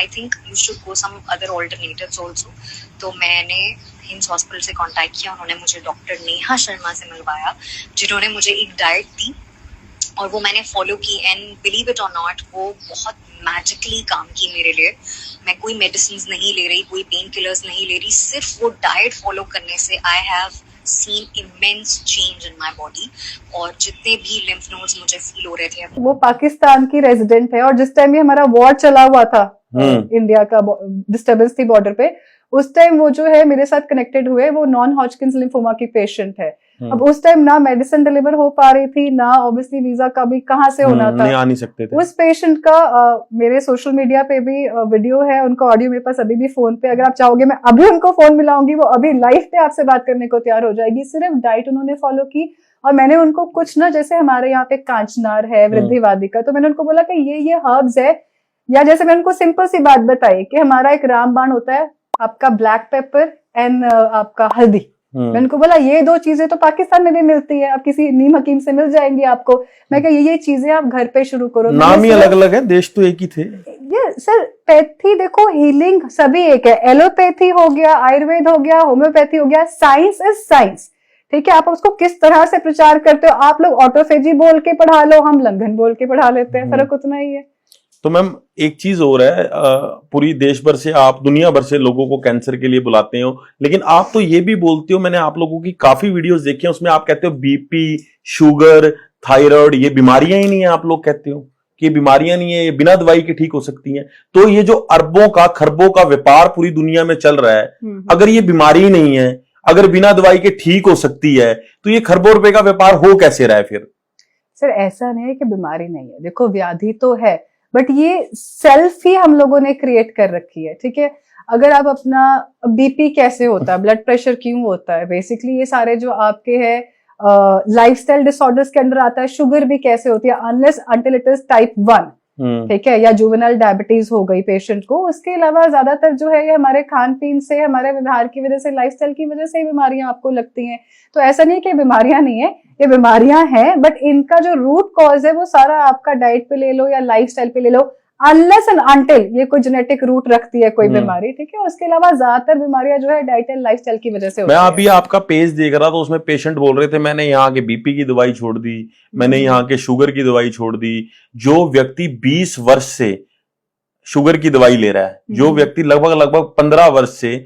I think you should go some other alternatives also. तो मैंने हिम्स हॉस्पिटल से कांटेक्ट किया, उन्होंने मुझे डॉक्टर नेहा शर्मा से मिलवाया, जिन्होंने मुझे एक डाइट दी और वो मैंने फॉलो की। एंड बिलीव इट और नॉट, वो बहुत मैजिकली काम की मेरे लिए। मैं कोई मेडिसिन नहीं ले रही, कोई पेन किलर्स नहीं ले रही, सिर्फ वो डाइट फॉलो करने से I have seen immense change in my body। और जितने भी lymph nodes मुझे फील हो रहे थे। वो पाकिस्तान की रेजिडेंट है और जिस टाइम ये हमारा वॉर चला हुआ था, इंडिया का डिस्टर्बेंस थी बॉर्डर पे, उस टाइम वो जो है मेरे साथ कनेक्टेड हुए, वो नॉन हॉजकिंस लिम्फोमा की पेशेंट है। अब उस टाइम ना मेडिसिन डिलीवर हो पा रही थी, ना ऑब्वियसली वीजा का भी कहाँ से होना था, नहीं आ नहीं सकते थे। उस पेशेंट का मेरे सोशल मीडिया पे भी वीडियो है, उनका ऑडियो मेरे पास अभी भी फोन पे, अगर आप चाहोगे मैं अभी उनको फोन मिलाऊंगी, वो अभी लाइव पे आपसे बात करने को तैयार हो जाएगी। सिर्फ डाइट उन्होंने फॉलो की और मैंने उनको कुछ ना, जैसे हमारे यहाँ पे कांचनार है, वृद्धिवादी का, तो मैंने उनको बोला कि ये हर्ब्स है, या जैसे मैंने उनको सिंपल सी बात बताई कि हमारा एक रामबाण होता है, आपका ब्लैक पेपर एंड आपका हल्दी। मैंने उनको बोला ये 2 चीजें तो पाकिस्तान में भी मिलती है, आप किसी नीम हकीम से मिल जाएंगी आपको। मैं कहा ये चीजें आप घर पे शुरू करो। नाम ही अलग अलग है, देश तो एक ही थे। ये सर पैथी देखो, हीलिंग सभी एक है, एलोपैथी हो गया, आयुर्वेद हो गया, होम्योपैथी हो गया, साइंस इज साइंस, ठीक है। आप उसको किस तरह से प्रचार करते हो, आप लोग ऑटोफेजी बोल के पढ़ा लो, हम लंघन बोल के पढ़ा लेते हैं, फर्क उतना ही है। तो मैम एक चीज और है, पूरी देश भर से, आप दुनिया भर से लोगों को कैंसर के लिए बुलाते हो, लेकिन आप तो ये भी बोलते हो, मैंने आप लोगों की काफी वीडियोस देखी हैं, उसमें आप कहते हो बीपी, शुगर, थायराइड ये बीमारियां ही नहीं है। आप लोग कहते हो कि ये बीमारियां नहीं है, ये बिना दवाई के ठीक हो सकती हैं। तो ये जो अरबों का खरबों का व्यापार पूरी दुनिया में चल रहा है, अगर ये बीमारी ही नहीं है, अगर बिना दवाई के ठीक हो सकती है, तो ये खरबों रुपए का व्यापार हो कैसे रहा है फिर? सर ऐसा नहीं है कि बीमारी नहीं है, देखो व्याधि तो है, बट ये सेल्फ ही हम लोगों ने क्रिएट कर रखी है, ठीक है। अगर आप अपना बीपी कैसे होता है, ब्लड प्रेशर क्यों होता है, बेसिकली ये सारे जो आपके हैं लाइफस्टाइल डिसऑर्डर्स के अंदर आता है, शुगर भी कैसे होती है, unless until it is type 1, ठीक है, या जुवेनाइल डायबिटीज हो गई पेशेंट को। उसके अलावा ज्यादातर जो है ये हमारे खान पीन से, हमारे व्यवहार की वजह से, लाइफस्टाइल की वजह से ही बीमारियां आपको लगती हैं। तो ऐसा नहीं कि बीमारियां नहीं है, ये बीमारियां हैं, बट इनका जो रूट कॉज है वो सारा आपका डाइट पे ले लो या लाइफस्टाइल पे ले लो, अनलेस एंड अनटिल ये कोई जेनेटिक रूट रखती है कोई बीमारी, ठीक है। उसके अलावा ज्यादातर बीमारियां जो है डाइट एंड लाइफस्टाइल की वजह से होती मैं है। अभी आपका पेज देख रहा था, उसमें पेशेंट बोल रहे थे मैंने यहाँ के बीपी की दवाई छोड़ दी, मैंने यहाँ के शुगर की दवाई छोड़ दी। जो व्यक्ति 20 वर्ष से शुगर की दवाई ले रहा है, जो व्यक्ति लगभग 15 वर्ष से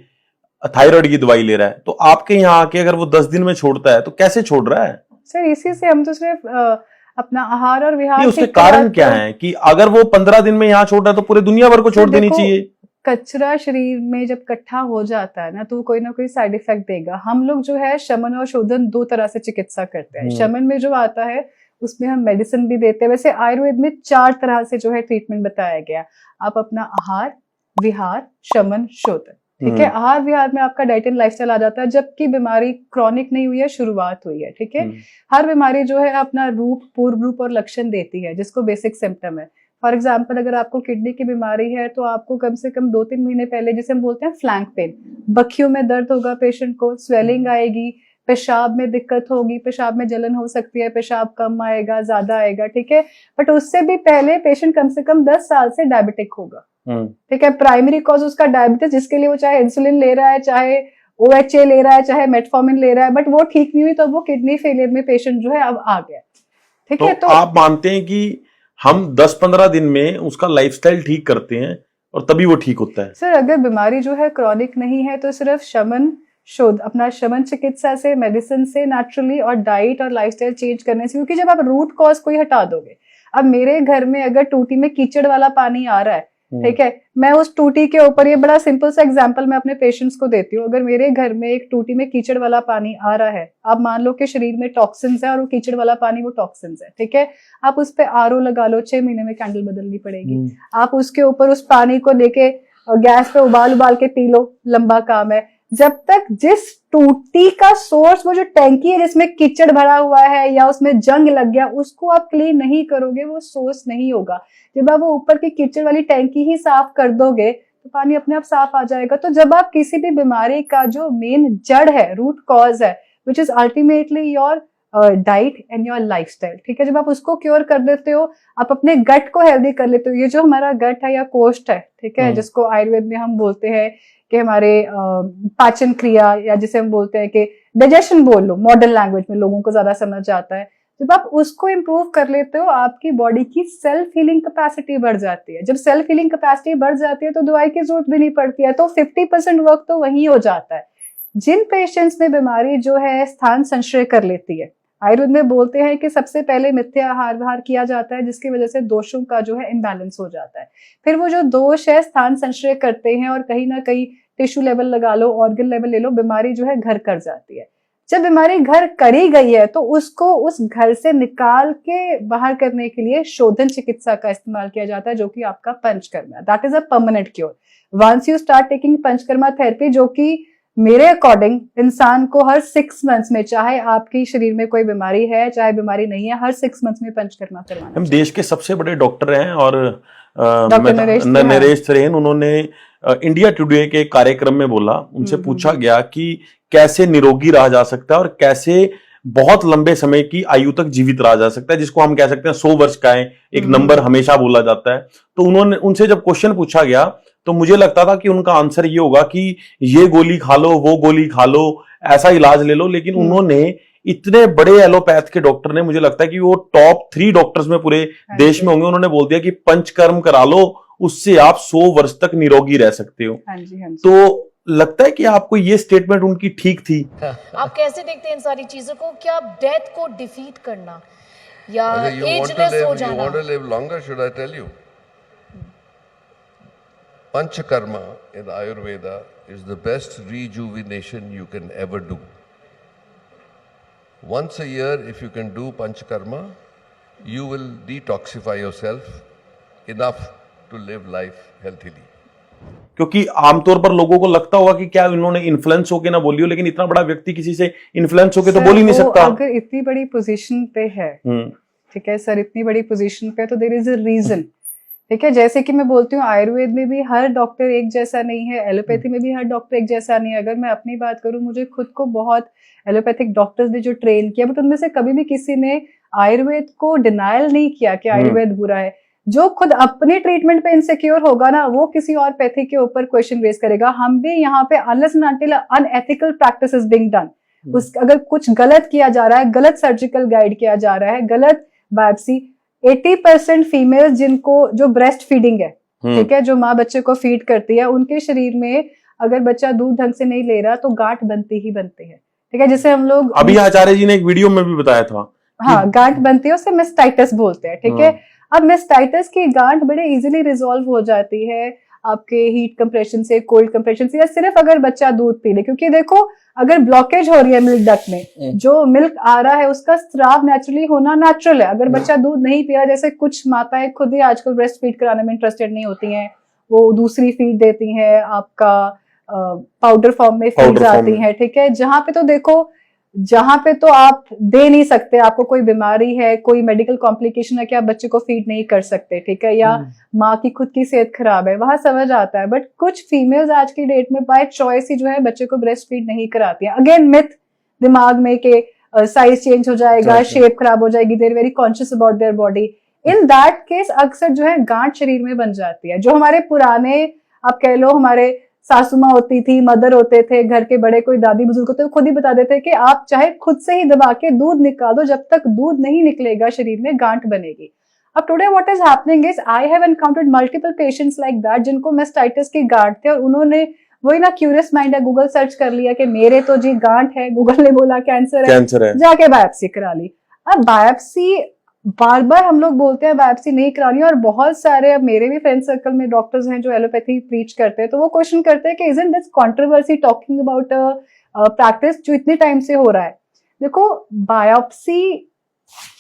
थायराइड की दवाई ले रहा है, तो आपके यहाँ आके अगर वो 10 दिन में छोड़ता है तो कैसे छोड़ रहा है? सर इसी से हम तो सिर्फ अपना आहार और विहार, उसके कारण क्या है कि अगर वो 15 दिन में यहाँ छोड़ रहा है तो पूरे दुनिया भर को छोड़ देनी चाहिए? कचरा शरीर में जब इकट्ठा हो जाता है ना तो कोई ना कोई साइड इफेक्ट देगा। हम लोग जो है शमन और शोधन 2 तरह से चिकित्सा करते हैं। शमन में जो आता है उसमें हम मेडिसिन भी देते हैं। वैसे आयुर्वेद में 4 तरह से जो है ट्रीटमेंट बताया गया। आप अपना आहार, विहार, शमन, शोधन, ठीक है। आहार विहार में आपका डाइट एंड लाइफस्टाइल आ जाता है, जबकि बीमारी क्रॉनिक नहीं हुई है, शुरुआत हुई है, ठीक है। हर बीमारी जो है अपना रूप, पूर्व रूप और लक्षण देती है, जिसको बेसिक सिम्टम है। फॉर एग्जाम्पल अगर आपको किडनी की बीमारी है तो आपको कम से कम 2-3 महीने पहले, जिसे हम बोलते हैं फ्लैंक पेन, बखियों में दर्द होगा पेशेंट को, स्वेलिंग आएगी, पेशाब में दिक्कत होगी, पेशाब में जलन हो सकती है, पेशाब कम आएगा, ज्यादा आएगा, ठीक है। बट उससे भी पहले पेशेंट कम से कम 10 साल से डायबिटिक होगा, ठीक है। प्राइमरी कॉज उसका डायबिटीज, जिसके लिए वो चाहे इंसुलिन ले रहा है, चाहे OHA ले रहा है, चाहे मेटफॉर्मिन ले रहा है, बट वो ठीक नहीं हुई तो वो किडनी फेलियर में पेशेंट जो है अब आ गया, ठीक है। तो आप मानते हैं कि हम 10-15 दिन में उसका लाइफस्टाइल ठीक करते हैं और तभी वो ठीक होता है? सर अगर बीमारी जो है क्रॉनिक नहीं है तो सिर्फ शमन शोध, अपना शमन चिकित्सा से, मेडिसिन से, नेचुरली, और डाइट और लाइफस्टाइल चेंज करने से, क्योंकि जब आप रूट कॉज को ही हटा दोगे, अब मेरे घर में अगर टूटी में कीचड़ वाला पानी आ रहा है, ठीक है, मैं उस टूटी के ऊपर, ये बड़ा सिंपल सा एग्जांपल मैं अपने पेशेंट्स को देती हूँ, अगर मेरे घर में एक टूटी में कीचड़ वाला पानी आ रहा है, आप मान लो कि शरीर में टॉक्सिन्स है और वो कीचड़ वाला पानी वो टॉक्सिन्स है, ठीक है, आप उस पे RO लगा लो, 6 महीने में कैंडल बदलनी पड़ेगी। आप उसके ऊपर उस पानी को लेके गैस पे उबाल के पी लो, लंबा काम है। जब तक जिस टूटी का सोर्स, वो जो टैंकी है जिसमें कीचड़ भरा हुआ है या उसमें जंग लग गया, उसको आप क्लीन नहीं करोगे, वो सोर्स नहीं होगा। जब आप वो ऊपर की कीचड़ वाली टैंकी ही साफ कर दोगे तो पानी अपने आप साफ आ जाएगा। तो जब आप किसी भी बीमारी का जो मेन जड़ है, रूट कॉज है, which is ultimately your diet and your lifestyle, ठीक है, जब आप उसको क्योर कर देते हो, आप अपने गट को हेल्दी कर लेते हो। ये जो हमारा गट है या कोष्ठ है, ठीक है, जिसको आयुर्वेद में हम बोलते हैं कि हमारे पाचन क्रिया, या जिसे हम बोलते हैं कि डाइजेशन बोल लो, मॉडर्न लैंग्वेज में लोगों को ज्यादा समझ आता है। जब आप उसको इम्प्रूव कर लेते हो, आपकी बॉडी की सेल्फ हीलिंग कैपेसिटी बढ़ जाती है। जब सेल्फ हीलिंग कैपेसिटी बढ़ जाती है तो दवाई की जरूरत भी नहीं पड़ती है, तो 50% वर्क तो वही हो जाता है। जिन पेशेंट्स में बीमारी जो है स्थान संशय कर लेती है, आयुर्वेद में बोलते हैं कि सबसे पहले मिथ्या आहार विहार किया जाता है, जिसकी वजह से दोषों का जो है इम्बैलेंस हो जाता है। फिर वो जो दोष है स्थान संशय करते हैं और कहीं ना कहीं टिश्यू लेवल लगा लो, ऑर्गन लेवल ले लो, बीमारी जो है घर कर जाती है। जब बीमारी घर करी गई है तो उसको उस घर से निकाल के बाहर करने के लिए शोधन चिकित्सा का इस्तेमाल किया जाता है, जो कि आपका panchakarma, that is a permanent cure. Once you start taking panchakarma therapy, जो कि मेरे अकॉर्डिंग इंसान को हर 6 मंथ्स में, चाहे आपकी शरीर में कोई बीमारी है चाहे बीमारी नहीं है, हर 6 मंथ्स में पंचकर्मा करवाना। हम देश के सबसे बड़े डॉक्टर हैं और डॉक्टर नरेश त्रेहन, उन्होंने इंडिया टुडे के कार्यक्रम में बोला, उनसे पूछा गया कि कैसे निरोगी रहा जा सकता है और कैसे बहुत लंबे समय की आयु तक जीवित रहा जा सकता है, जिसको हम कह सकते हैं 100 वर्ष का है एक नंबर हमेशा बोला जाता है। तो उनसे जब क्वेश्चन पूछा गया तो मुझे लगता था कि उनका आंसर ये होगा कि ये गोली खा लो, वो गोली खा लो, ऐसा इलाज ले लो, लेकिन उन्होंने, इतने बड़े एलोपैथ के डॉक्टर ने, मुझे लगता है कि वो टॉप 3 डॉक्टर्स में पूरे देश में होंगे, उन्होंने बोल दिया कि पंचकर्म करा लो, उससे आप 100 वर्ष तक निरोगी रह सकते हो। हाँ जी, हाँ जी। तो लगता है कि आपको ये स्टेटमेंट उनकी ठीक थी? आप कैसे देखते हैं इन सारी चीजों को? क्या डेथ को डिफीट करना या एजलेस हो जाना? You want to live longer, should I tell you? Panchakarma in Ayurveda is the best rejuvenation you can ever do. Once a year, if you can do Panchakarma, you will detoxify yourself enough to live life healthily. क्योंकि आमतौर पर लोगों को लगता होगा कि क्या इन्होंने इन्फ्लुएंस होके ना बोली हो, लेकिन इतना बड़ा व्यक्ति किसी से इन्फ्लुएंस होके तो बोल ही नहीं वो सकता। अगर इतनी बड़ी पोजीशन पे है, ठीक है सर, इतनी बड़ी पोजीशन पे, तो देयर इज अ रीजन। ठीक है, जैसे कि मैं बोलती हूँ आयुर्वेद में भी हर डॉक्टर एक जैसा नहीं है, एलोपैथी में भी हर डॉक्टर एक जैसा नहीं है। अगर मैं अपनी बात करूँ, मुझे खुद को बहुत एलोपैथिक डॉक्टर्स ने जो ट्रेन किया, बट उनमें से कभी भी किसी ने आयुर्वेद को डिनायल नहीं किया कि आयुर्वेद बुरा है। जो खुद अपने ट्रीटमेंट पे इनसिक्योर होगा ना, वो किसी और पैथी के ऊपर क्वेश्चन रेज करेगा। हम भी यहाँ पे unless and until unethical practice is being done, उस अगर कुछ गलत किया जा रहा है, गलत सर्जिकल गाइड किया जा रहा है, गलत बायोप्सी, 80% फीमेल्स जिनको जो ब्रेस्ट फीडिंग है, ठीक है, जो माँ बच्चे को फीड करती है, उनके शरीर में अगर बच्चा दूध ढंग से नहीं ले रहा तो गांठ बनती ही बनती है। ठीक है, जिसे हम लोग अभी आचार्य जी ने एक वीडियो में भी बताया था। हाँ, गांठ बनती है, उसे मेस्टाइटिस बोलते हैं। ठीक है, अब मेस्टाइटिस की गांठ बड़े इजीली रिजॉल्व हो जाती है आपके हीट कंप्रेशन से, कोल्ड कंप्रेशन से, या सिर्फ अगर बच्चा दूध पी ले। क्योंकि देखो, अगर ब्लॉकेज हो रही है मिल्क डक्ट में, जो मिल्क आ रहा है उसका स्राव नेचुरली होना नेचुरल है। अगर बच्चा दूध नहीं पी रहा, जैसे कुछ माताएं खुद ही आजकल ब्रेस्ट फीड कराने में इंटरेस्टेड नहीं होती हैं, वो दूसरी फीड देती हैं, आपका पाउडर फॉर्म में फीड आती हैं। ठीक है, जहां पे तो देखो, जहां पे तो आप दे नहीं सकते, आपको कोई बीमारी है, कोई मेडिकल कॉम्प्लिकेशन है कि आप बच्चे को फीड नहीं कर सकते, ठीक है, या माँ की खुद की सेहत खराब है, वहां समझ आता है। बट कुछ फीमेल्स आज की डेट में बाय चॉइस ही जो है बच्चे को ब्रेस्ट फीड नहीं कराती है। अगेन मिथ दिमाग में कि साइज चेंज हो जाएगा, शेप खराब हो जाएगी, they're very conscious about their body. In that case अक्सर जो है गांठ शरीर में बन जाती है। जो हमारे पुराने, आप कह लो हमारे सासू माँ होती थी, मदर होते थे, घर के बड़े कोई दादी बुजुर्ग होते, खुद ही बता देते कि आप चाहे खुद से ही दबा के दूध निकाल दो, जब तक दूध नहीं निकलेगा शरीर में गांठ बनेगी। अब today what is happening is I have encountered multiple patients like that जिनको मेस्टाइटिस की गांठ थी, और उन्होंने वही ना, क्यूरियस माइंड है, गूगल सर्च कर लिया कि मेरे तो जी गांठ है, गूगल ने बोला कैंसर है, जाके बायोप्सी करा ली। अब बायोप्सी बार बार हम लोग बोलते हैं बायोप्सी नहीं करानी, और बहुत सारे, अब मेरे भी फ्रेंड सर्कल में डॉक्टर्स हैं जो एलोपैथी प्रीच करते हैं, तो वो क्वेश्चन करते हैं कि isn't this controversy talking about practice जो इतने टाइम से हो रहा है। देखो, बायोप्सी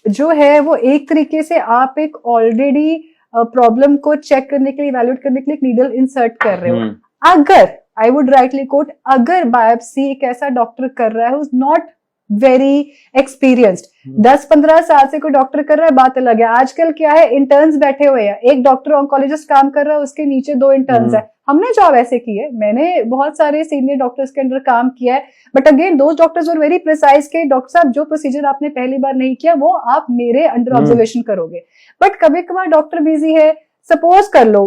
जो है वो एक तरीके से आप एक ऑलरेडी प्रॉब्लम को चेक करने के लिए, इवैल्यूएट करने के लिए एक नीडल इंसर्ट कर रहे हो। अगर आई वुड राइटली कोट, अगर बायोप्सी एक ऐसा डॉक्टर कर रहा है who is not very experienced, 10-15 साल से कोई डॉक्टर कर रहा है, बात अलग है। आजकल क्या है, इंटर्न्स बैठे हुए हैं, एक डॉक्टर ऑन्कोलॉजिस्ट काम कर रहा है, उसके नीचे 2 इंटर्न्स है। हमने जॉब ऐसे की है, मैंने बहुत सारे सीनियर डॉक्टर्स के अंडर काम किया है, but again those doctors were very precise के डॉक्टर साहब जो प्रोसीजर आपने पहली बार नहीं किया वो आप मेरे अंडर ऑब्जर्वेशन करोगे। बट कभी कभार डॉक्टर बिजी है, सपोज कर लो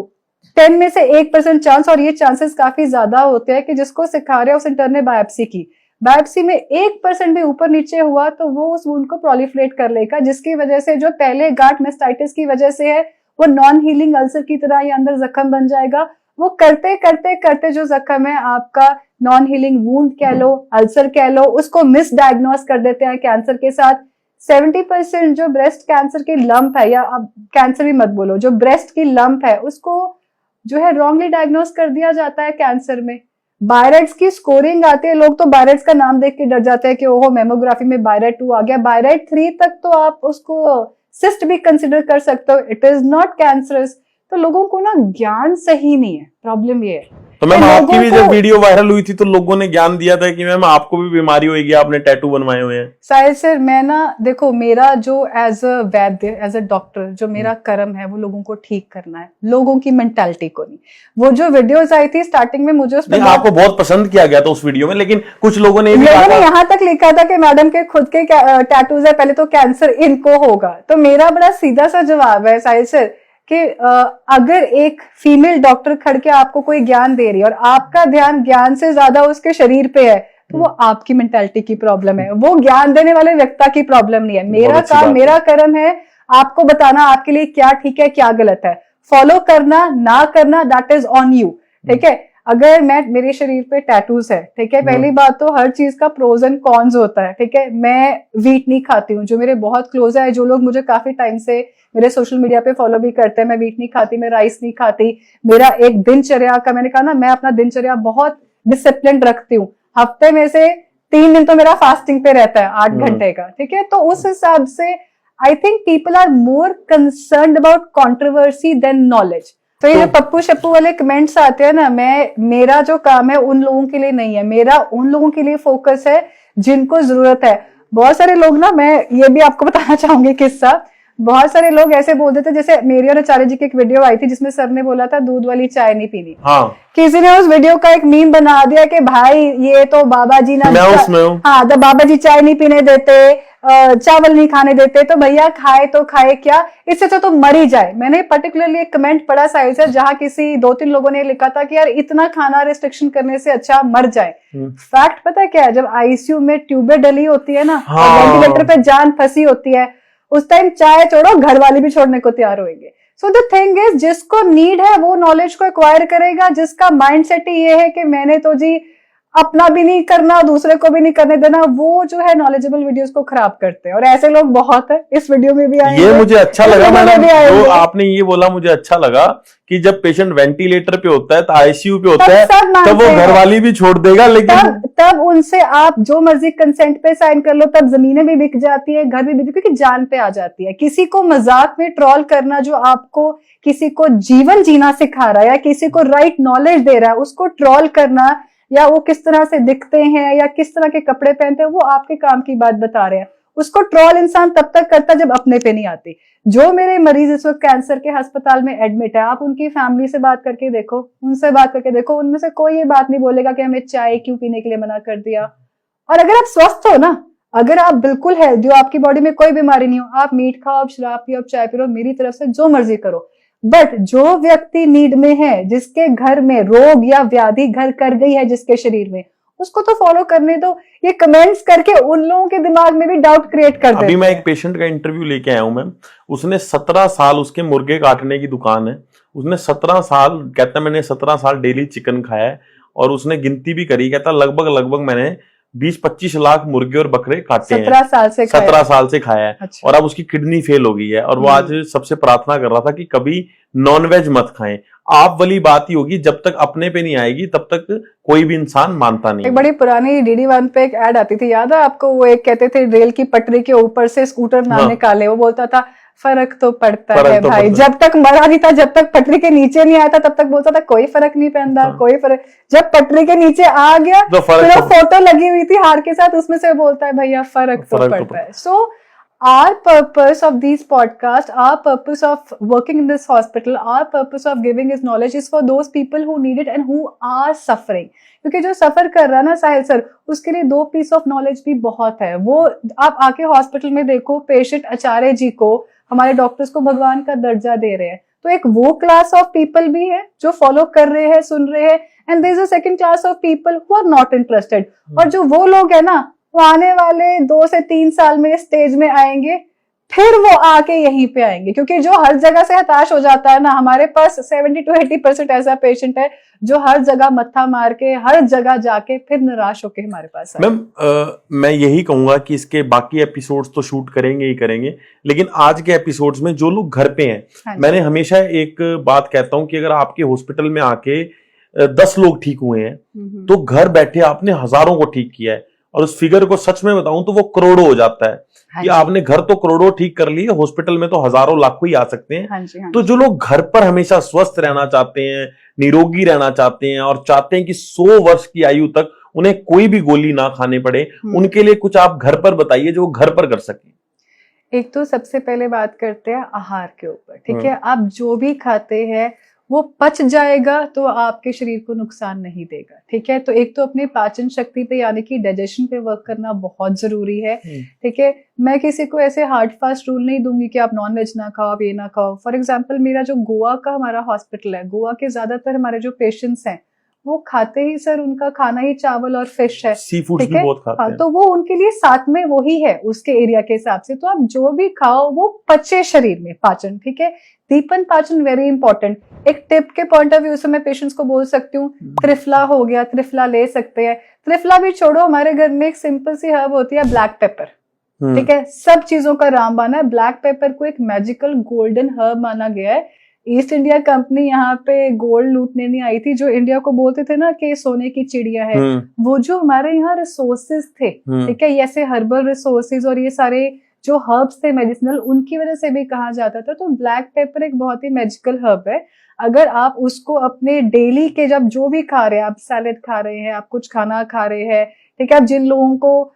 10 में से 1% चांस, और ये चांसेस काफी ज्यादा होते हैं कि जिसको सिखा रहे हैं उस इंटर्न ने बायोप्सी की, बायोप्सी में 1% भी ऊपर नीचे हुआ तो वो उस वुंड को प्रोलिफरेट कर लेगा, जिसकी वजह से जो पहले गांठ मेस्टाइटिस की वजह से है वो नॉन हीलिंग अल्सर की तरह ये अंदर जख्म बन जाएगा। वो करते करते करते जो जख्म है आपका नॉन हीलिंग वुंड कह लो, अल्सर कह लो, उसको मिस डायग्नोस कर देते हैं कैंसर के साथ। 70% जो ब्रेस्ट कैंसर की लंप है, या अब कैंसर भी मत बोलो, जो ब्रेस्ट की लंप है उसको जो है रॉन्गली डायग्नोस कर दिया जाता है कैंसर में। बायराइड्स की स्कोरिंग आती है, लोग तो बायराइड्स का नाम देख के डर जाते हैं कि ओहो मेमोग्राफी में बायराइड 2 आ गया। बायराइड 3 तक तो आप उसको सिस्ट भी कंसिडर कर सकते हो, इट इज नॉट कैंसरस। तो लोगों को ना ज्ञान सही नहीं है, प्रॉब्लम ये है। तो मैम आपकी भी जब वीडियो वायरल हुई थी तो लोगों ने ज्ञान दिया था कि मैम आपको भी बीमारी होगी, आपने टैटू बनवाए हुए हैं। साहिल सर, मैं ना देखो, मेरा जो as a Vaidya, as a doctor, जो मेरा कर्म है वो लोगों को ठीक करना है, लोगों की मेंटालिटी को नहीं। वो जो वीडियोस आई थी स्टार्टिंग में, मुझे उसमें आपको बहुत पसंद किया गया था उस वीडियो में, लेकिन कुछ लोगों ने यहाँ तक लिखा था कि मैडम के खुद के टैटूज है, पहले तो कैंसर इनको होगा। तो मेरा बड़ा सीधा सा जवाब है साहिल सर कि अगर एक फीमेल डॉक्टर खड़ के आपको कोई ज्ञान दे रही है और आपका ध्यान ज्ञान से ज्यादा उसके शरीर पे है, तो वो आपकी मेंटालिटी की प्रॉब्लम है, वो ज्ञान देने वाले व्यक्ति की प्रॉब्लम नहीं है। मेरा काम, मेरा कर्म है आपको बताना आपके लिए क्या ठीक है क्या गलत है, फॉलो करना ना करना दैट इज ऑन यू। ठीक है, अगर मेरे शरीर पे टैटूज है, ठीक है, पहली बात तो हर चीज का प्रोज एंड कॉन्स होता है। ठीक है, मैं वीट नहीं खाती हूँ, जो मेरे बहुत क्लोज है, जो लोग मुझे काफी टाइम से मेरे सोशल मीडिया पे फॉलो भी करते हैं, मैं वीट नहीं खाती, मैं राइस नहीं खाती। मेरा एक दिनचर्या का, मैंने कहा ना, मैं अपना दिनचर्या बहुत डिसिप्लिन रखती हूँ। हफ्ते में से 3 दिन तो मेरा फास्टिंग पे रहता है 8 घंटे का। ठीक है, तो उस हिसाब से I think people are more concerned about controversy than knowledge. तो ये जो पप्पू शप्पू वाले कमेंट्स आते हैं ना, मेरा जो काम है उन लोगों के लिए नहीं है, मेरा उन लोगों के लिए फोकस है जिनको जरूरत है। बहुत सारे लोग ना, मैं ये भी आपको बताना चाहूंगी किस्सा, बहुत सारे लोग ऐसे बोलते थे, जैसे मेरी और आचार्य जी की एक वीडियो आई थी जिसमें सर ने बोला था दूध वाली चाय नहीं पीनी। हाँ, किसी ने उस वीडियो का एक मीम बना दिया कि भाई ये तो बाबा जी ना, हाँ, तो बाबा जी चाय नहीं पीने देते, चावल नहीं खाने देते, तो भैया खाए तो खाए क्या, इससे तो मर ही जाए। मैंने पर्टिकुलरली एक कमेंट पढ़ा साइड से, जहां किसी 2-3 लोगों ने लिखा था कि यार इतना खाना रिस्ट्रिक्शन करने से अच्छा मर जाए। फैक्ट पता है क्या है, जब आईसीयू में ट्यूबें डली होती है ना, वेंटिलेटर पे जान फंसी होती है, उस टाइम चाय छोड़ो घर वाले भी छोड़ने को तैयार होंगे। सो द थिंग इज, जिसको नीड है वो नॉलेज को एक्वायर करेगा, जिसका माइंडसेट ही ये है कि मैंने तो जी अपना भी नहीं करना दूसरे को भी नहीं करने देना, वो जो है नॉलेजेबल वीडियोस को खराब करते हैं। और ऐसे लोग बहुत है, इस वीडियो में भी आएंगे। ये मुझे अच्छा लगा मैडम, जो आपने ये बोला मुझे अच्छा लगा कि जब पेशेंट वेंटिलेटर पे होता है तो आईसीयू पे होता है तब वो घर वाली भी छोड़ देगा, लेकिन तब उनसे आप जो मर्जी कंसेंट पे साइन कर लो, तब जमीनें भी बिक जाती है, घर भी बिक, क्योंकि जान पे आ जाती है। किसी को मजाक में ट्रोल करना, जो आपको किसी को जीवन जीना सिखा रहा है या किसी को राइट नॉलेज दे रहा है, उसको ट्रोल करना, या वो किस तरह से दिखते हैं या किस तरह के कपड़े पहनते हैं, वो आपके काम की बात बता रहे हैं। उसको ट्रोल इंसान तब तक करता जब अपने पे नहीं आती। जो मेरे मरीज इस वक्त कैंसर के अस्पताल में एडमिट है, आप उनकी फैमिली से बात करके देखो, उनसे बात करके देखो, उनमें से कोई ये बात नहीं बोलेगा कि हमें चाय क्यों पीने के लिए मना कर दिया। और अगर आप स्वस्थ हो ना, अगर आप बिल्कुल हेल्दी हो, आपकी बॉडी में कोई बीमारी नहीं हो, आप मीट खाओ, आप शराब पियो, आप चाय पियो, मेरी तरफ से जो मर्जी करो। बट जो व्यक्ति नीड में है, जिसके घर में रोग या व्याधि घर कर गई है जिसके शरीर में, उसको तो फॉलो करने दो। ये कमेंट्स करके उन लोगों के दिमाग में भी डाउट क्रिएट कर देते हैं। अभी मैं एक पेशेंट का इंटरव्यू लेके आया हूं मैम, उसने 17 साल, उसके मुर्गे काटने की दुकान है, उसने 17 साल, कहता मैंने 17 साल डेली चिकन खाया है, और उसने गिनती भी करी, कहता लगभग मैंने 20-25 लाख मुर्गे और बकरे काटे हैं, 17 साल से खाया है। अच्छा। और अब उसकी किडनी फेल हो गई है, और वो आज सबसे प्रार्थना कर रहा था कि कभी नॉनवेज मत खाएं। आप वाली बात ही होगी, जब तक अपने पे नहीं आएगी तब तक कोई भी इंसान मानता नहीं। एक बड़ी पुरानी DD1 पे एक ऐड आती थी, याद है आपको? वो एक कहते थे रेल की पटरी के ऊपर से स्कूटर ना निकाले, वो बोलता था फर्क तो पड़ता है भाई। जब तक मरा नहीं था, जब तक पटरी के नीचे नहीं आया था, तब तक बोलता था कोई फर्क नहीं पड़ता, कोई फर्क। जब पटरी के नीचे आ गया तो फोटो लगी हुई थी हार के साथ, उसमें से बोलता है भैया फर्क तो पड़ता है। सो our purpose of these podcasts, our purpose of working in this hospital, our purpose of giving this knowledge is for those people who need it and who are suffering. क्योंकि जो सफर कर रहा है ना साहिल सर, उसके लिए 2 पीस ऑफ नॉलेज भी बहुत है। वो आप आके हॉस्पिटल में देखो, पेशेंट आचार्य जी को, हमारे डॉक्टर्स को भगवान का दर्जा दे रहे हैं। तो एक वो क्लास ऑफ पीपल भी है जो फॉलो कर रहे हैं, सुन रहे हैं, and there is a second class of people who are not interested. और जो वो लोग है ना, वो आने वाले 2 से 3 साल में स्टेज में आएंगे, फिर वो आके यहीं पे आएंगे। क्योंकि जो हर जगह से हताश हो जाता है ना, हमारे पास 70 to 80% ऐसा पेशेंट है जो हर जगह मत्था मार के, हर जगह जाके फिर निराश होके हमारे पास आए। मैम मैं यही कहूंगा कि इसके बाकी एपिसोड्स तो शूट करेंगे ही करेंगे, लेकिन आज के एपिसोड्स में जो लोग घर पे हैं, मैंने हमेशा एक बात कहता हूं कि अगर आपके हॉस्पिटल में आके 10 लोग ठीक हुए हैं, तो घर बैठे आपने हजारों को ठीक किया है। और उस फिगर को सच में बताऊं तो वो करोड़ों हो जाता है। कि आपने घर तो करोड़ों ठीक कर लिए, हॉस्पिटल में तो हजारों लाखों ही आ सकते हैं। तो जो लोग घर पर हमेशा स्वस्थ रहना चाहते हैं, निरोगी रहना चाहते हैं, और चाहते हैं कि 100 वर्ष की आयु तक उन्हें कोई भी गोली ना खाने पड़े, उनके लिए कुछ आप घर पर बताइए जो घर पर कर सके। एक तो सबसे पहले बात करते हैं आहार के ऊपर, ठीक है? आप जो भी खाते हैं वो पच जाएगा तो आपके शरीर को नुकसान नहीं देगा, ठीक है? तो एक तो अपनी पाचन शक्ति पे, यानी कि डाइजेशन पे वर्क करना बहुत जरूरी है, ठीक है? मैं किसी को ऐसे हार्ड फास्ट रूल नहीं दूंगी कि आप नॉनवेज ना खाओ, आप ये ना खाओ। फॉर एग्जांपल, मेरा जो गोवा का हमारा हॉस्पिटल है, गोवा के ज्यादातर हमारे जो पेशेंट्स हैं वो खाते ही सर, उनका खाना ही चावल और फिश है, सी फूड्स भी बहुत खाते हैं। तो वो उनके लिए साथ में वही है उसके एरिया के हिसाब से। तो आप जो भी खाओ वो पचे शरीर में, पाचन, ठीक है? दीपन पाचन वेरी इंपॉर्टेंट। एक टिप के पॉइंट ऑफ व्यू से मैं पेशेंट्स को बोल सकती हूँ, त्रिफला हो गया, त्रिफला ले सकते हैं। त्रिफला भी छोड़ो, हमारे घर में एक सिंपल सी हर्ब होती है ब्लैक पेपर, ठीक है? सब चीजों का रामबान है। ब्लैक पेपर को एक मैजिकल गोल्डन हर्ब माना गया है। ईस्ट इंडिया कंपनी यहाँ पे गोल्ड लूटने नहीं आई थी, जो इंडिया को बोलते थे ना कि सोने की चिड़िया है, वो जो हमारे यहाँ रिसोर्सेज थे, ठीक है? ऐसे हर्बल रिसोर्सेज और ये सारे जो हर्ब्स थे मेडिसिनल, उनकी वजह से भी कहा जाता था। तो ब्लैक पेपर एक बहुत ही मैजिकल हर्ब है। अगर आप उसको अपने डेली के, जब जो भी खा रहे हैं, आप सैलेड खा रहे हैं, आप कुछ खाना खा रहे हैं, ठीक है, आप जिन लोगों को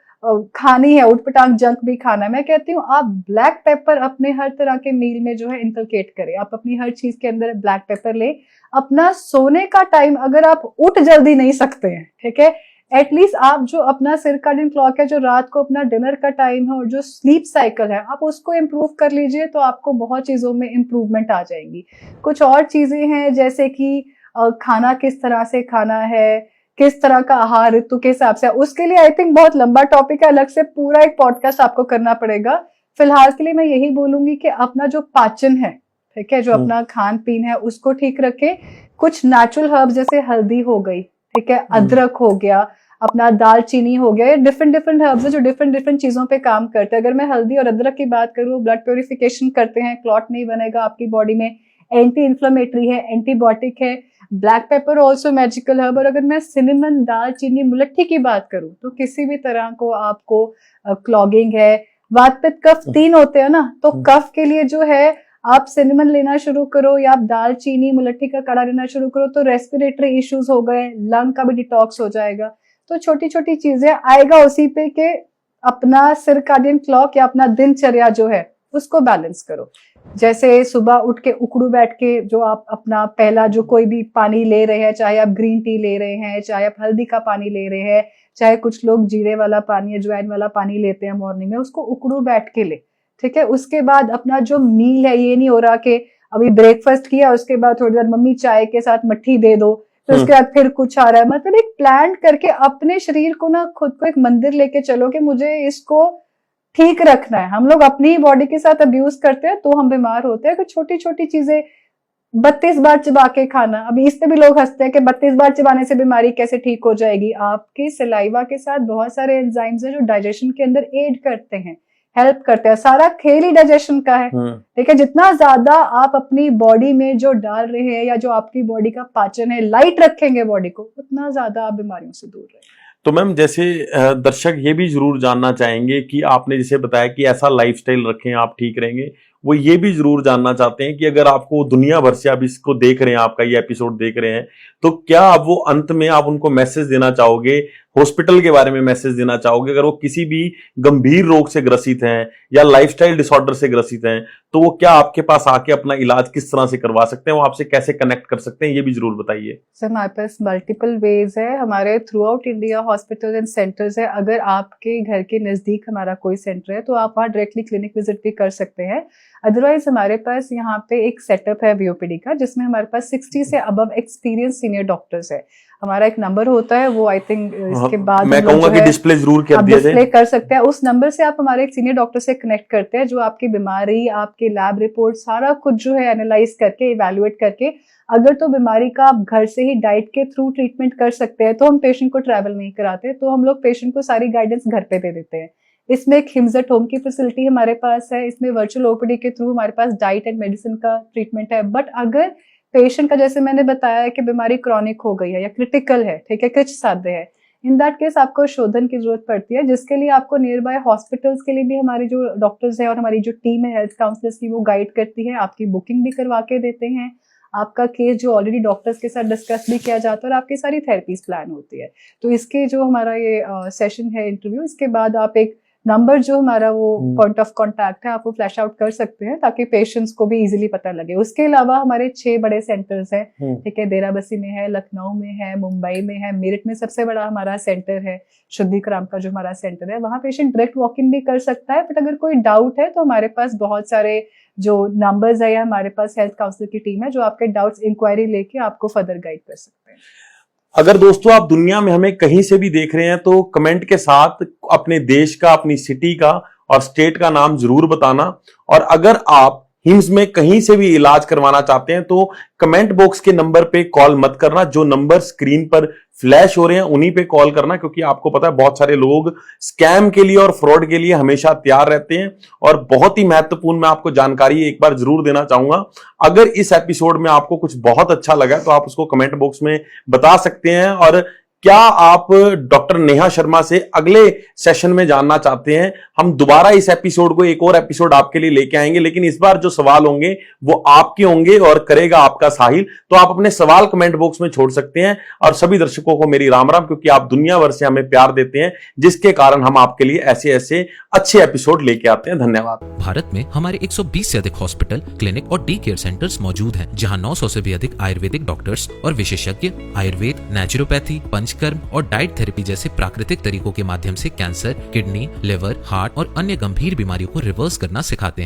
खानी है उटपटांग जंक भी खाना है, मैं कहती हूँ आप ब्लैक पेपर अपने हर तरह के मील में जो है इनकलकेट करें। आप अपनी हर चीज के अंदर ब्लैक पेपर ले। अपना सोने का टाइम, अगर आप उठ जल्दी नहीं सकते हैं, ठीक है, एटलीस्ट आप जो अपना सर्कैडियन क्लॉक है, जो रात को अपना डिनर का टाइम है और जो स्लीप साइकिल है, आप उसको इम्प्रूव कर लीजिए, तो आपको बहुत चीजों में इम्प्रूवमेंट आ जाएगी। कुछ और चीजें हैं जैसे कि खाना किस तरह से खाना है, किस तरह का आहार ऋतु के हिसाब से, उसके लिए आई थिंक बहुत लंबा टॉपिक है, अलग से पूरा एक पॉडकास्ट आपको करना पड़ेगा। फिलहाल के लिए मैं यही बोलूंगी कि अपना जो पाचन है, ठीक है, जो अपना खान पीन है उसको ठीक रखें। कुछ नेचुरल हर्ब्स जैसे हल्दी हो गई, ठीक है, अदरक हो गया, अपना दालचीनी हो गया, ये डिफरेंट हर्ब्स है जो डिफरेंट चीजों पे काम करते हैं। अगर मैं हल्दी और अदरक की बात करूँ, ब्लड प्योरिफिकेशन करते हैं, क्लॉट नहीं बनेगा आपकी बॉडी में, एंटी इन्फ्लेमेटरी है, एंटीबायोटिक है। Black pepper also magical herb. और अगर मैं सिनेमन, दालचीनी, मुलट्ठी की बात करूं, तो किसी भी तरह को आपको क्लॉगिंग है, वात पित्त कफ 3 होते हैं ना, तो कफ के लिए जो है आप सिनेमन लेना शुरू करो या आप दालचीनी, मुलट्ठी का काढ़ा लेना शुरू करो, तो रेस्पिरेटरी इश्यूज हो गए, लंग का भी डिटॉक्स हो जाएगा। तो छोटी छोटी चीजें आएगा उसी पे के अपना सर्कैडियन क्लॉक या अपना दिनचर्या जो है उसको बैलेंस करो। जैसे सुबह उठ के उकड़ू बैठ के जो आप अपना पहला जो कोई भी पानी ले रहे हैं, चाहे आप ग्रीन टी ले रहे हैं, चाहे आप हल्दी का पानी ले रहे हैं, चाहे कुछ लोग जीरे वाला पानी, अजवाइन वाला पानी लेते हैं मॉर्निंग में, उसको उकड़ू बैठ के ले, ठीक है। उसके बाद अपना जो मील है, ये नहीं हो रहा कि अभी ब्रेकफास्ट किया उसके बाद थोड़ी देर मम्मी चाय के साथ मट्ठी दे दो, तो उसके बाद फिर कुछ आ रहा है। मतलब एक प्लान करके अपने शरीर को ना, खुद को एक मंदिर लेके चलो कि मुझे इसको ठीक रखना है। हम लोग अपनी बॉडी के साथ अब्यूज करते हैं तो हम बीमार होते हैं। कुछ छोटी छोटी चीजें, 32 बार चबा के खाना, अभी इस पे भी लोग हंसते हैं कि 32 बार चबाने से बीमारी कैसे ठीक हो जाएगी। आपके सलाइवा के साथ बहुत सारे एंजाइम्स हैं जो डाइजेशन के अंदर एड करते हैं, हेल्प करते हैं। सारा खेल ही डाइजेशन का है, ठीक है। जितना ज्यादा आप अपनी बॉडी में जो डाल रहे हैं या जो आपकी बॉडी का पाचन है, लाइट रखेंगे बॉडी को, उतना ज्यादा आप बीमारियों से दूर रहेंगे। तो मैम, जैसे दर्शक ये भी जरूर जानना चाहेंगे कि आपने जैसे बताया कि ऐसा लाइफस्टाइल रखें आप ठीक रहेंगे, वो ये भी जरूर जानना चाहते हैं कि अगर आपको दुनिया भर से आप इसको देख रहे हैं, आपका ये एपिसोड देख रहे हैं, तो क्या आप वो अंत में आप उनको मैसेज देना चाहोगे, हॉस्पिटल के बारे में मैसेज देना चाहोगे? अगर वो किसी भी गंभीर रोग से ग्रसित हैं या लाइफस्टाइल डिसऑर्डर से ग्रसित हैं, तो वो क्या आपके पास आके अपना इलाज किस तरह से करवा सकते हैं, वो आपसे कैसे कनेक्ट कर सकते हैं, ये भी जरूर बताइए। सर, हमारे पास मल्टीपल वेज है। हमारे through out India hospital and centres है। अगर आपके घर के नजदीक हमारा कोई सेंटर है तो आप वहाँ डायरेक्टली क्लिनिक विजिट भी कर सकते हैं। अदरवाइज हमारे पास यहाँ पे एक सेटअप है बीओपीडी का, जिसमें हमारे पास 60 से अबव एक्सपीरियंस सीनियर डॉक्टर्स है। हमारा एक नंबर होता है, वो आई थिंक इसके बाद मैं कहूंगा कि डिस्प्ले जरूर कर दिया जाए, डिस्प्ले कर सकते हैं। उस नंबर से आप हमारे एक सीनियर डॉक्टर से कनेक्ट करते हैं, जो आपकी बीमारी, आपके लैब रिपोर्ट, सारा कुछ जो है एनालाइज करके, इवैल्यूएट करके, अगर तो बीमारी का आप घर से ही डाइट के थ्रू ट्रीटमेंट कर सकते हैं, तो हम पेशेंट को ट्रैवल नहीं कराते, तो हम लोग पेशेंट को सारी गाइडेंस घर पे दे देते हैं। इसमें एक हिम्स एट होम की फैसिलिटी हमारे पास है। इसमें वर्चुअल ओपीडी के थ्रू हमारे पास डाइट एंड मेडिसिन का ट्रीटमेंट है। बट अगर पेशेंट का, जैसे मैंने बताया कि बीमारी क्रॉनिक हो गई है या क्रिटिकल है, ठीक है, कृच साध्य है, इन दैट केस आपको शोधन की जरूरत पड़ती है, जिसके लिए आपको नियर बाय हॉस्पिटल्स के लिए भी हमारी जो डॉक्टर्स है और हमारी जो टीम है हेल्थ काउंसलर्स की, वो गाइड करती है। आपकी बुकिंग भी करवा के देते हैं, आपका केस जो ऑलरेडी डॉक्टर्स के साथ डिस्कस भी किया जाता है और आपकी सारी थेरेपीज प्लान होती है। तो इसके जो हमारा ये सेशन है इंटरव्यू, इसके बाद आप एक नंबर जो हमारा वो पॉइंट ऑफ कांटेक्ट है, आप वो फ्लैश आउट कर सकते हैं ताकि पेशेंट्स को भी इजीली पता लगे। उसके अलावा हमारे 6 बड़े सेंटर्स हैं, ठीक है। देराबस्सी में है, लखनऊ में है, मुंबई में है, मेरठ में सबसे बड़ा हमारा सेंटर है, शुद्धिकराम का जो हमारा सेंटर है, वहाँ पेशेंट डायरेक्ट वॉक इन भी कर सकता है। बट अगर कोई डाउट है तो हमारे पास बहुत सारे जो नंबर्स है, या हमारे पास हेल्थ काउंसलर की टीम है जो आपके डाउट्स इंक्वायरी लेके आपको फर्दर गाइड कर सकते हैं। अगर दोस्तों आप दुनिया में हमें कहीं से भी देख रहे हैं तो कमेंट के साथ अपने देश का, अपनी सिटी का और स्टेट का नाम जरूर बताना। और अगर आप हिम्स में कहीं से भी इलाज करवाना चाहते हैं तो कमेंट बॉक्स के नंबर पे कॉल मत करना, जो नंबर स्क्रीन पर फ्लैश हो रहे हैं उन्हीं पे कॉल करना, क्योंकि आपको पता है बहुत सारे लोग स्कैम के लिए और फ्रॉड के लिए हमेशा तैयार रहते हैं। और बहुत ही महत्वपूर्ण मैं आपको जानकारी एक बार जरूर देना चाहूंगा, अगर इस एपिसोड में आपको कुछ बहुत अच्छा लगा तो आप उसको कमेंट बॉक्स में बता सकते हैं। और क्या आप डॉक्टर नेहा शर्मा से अगले सेशन में जानना चाहते हैं? हम दोबारा इस एपिसोड को एक और एपिसोड आपके लिए लेके आएंगे, लेकिन इस बार जो सवाल होंगे वो आपके होंगे और करेगा आपका साहिल। तो आप अपने सवाल कमेंट बॉक्स में छोड़ सकते हैं। और सभी दर्शकों को मेरी राम राम, क्योंकि आप दुनिया भर से हमें प्यार देते हैं, जिसके कारण हम आपके लिए ऐसे ऐसे अच्छे एपिसोड लेके आते हैं। धन्यवाद। भारत में हमारे 120 से अधिक हॉस्पिटल, क्लिनिक और डी केयर सेंटर्स मौजूद हैं, जहां 900 से भी अधिक आयुर्वेदिक डॉक्टर्स और विशेषज्ञ आयुर्वेद, नेचुरोपैथी, पंचकर्म और डाइट थेरेपी जैसे प्राकृतिक तरीकों के माध्यम से कैंसर, किडनी, लिवर, हार्ट और अन्य गंभीर बीमारियों को रिवर्स करना सिखाते हैं।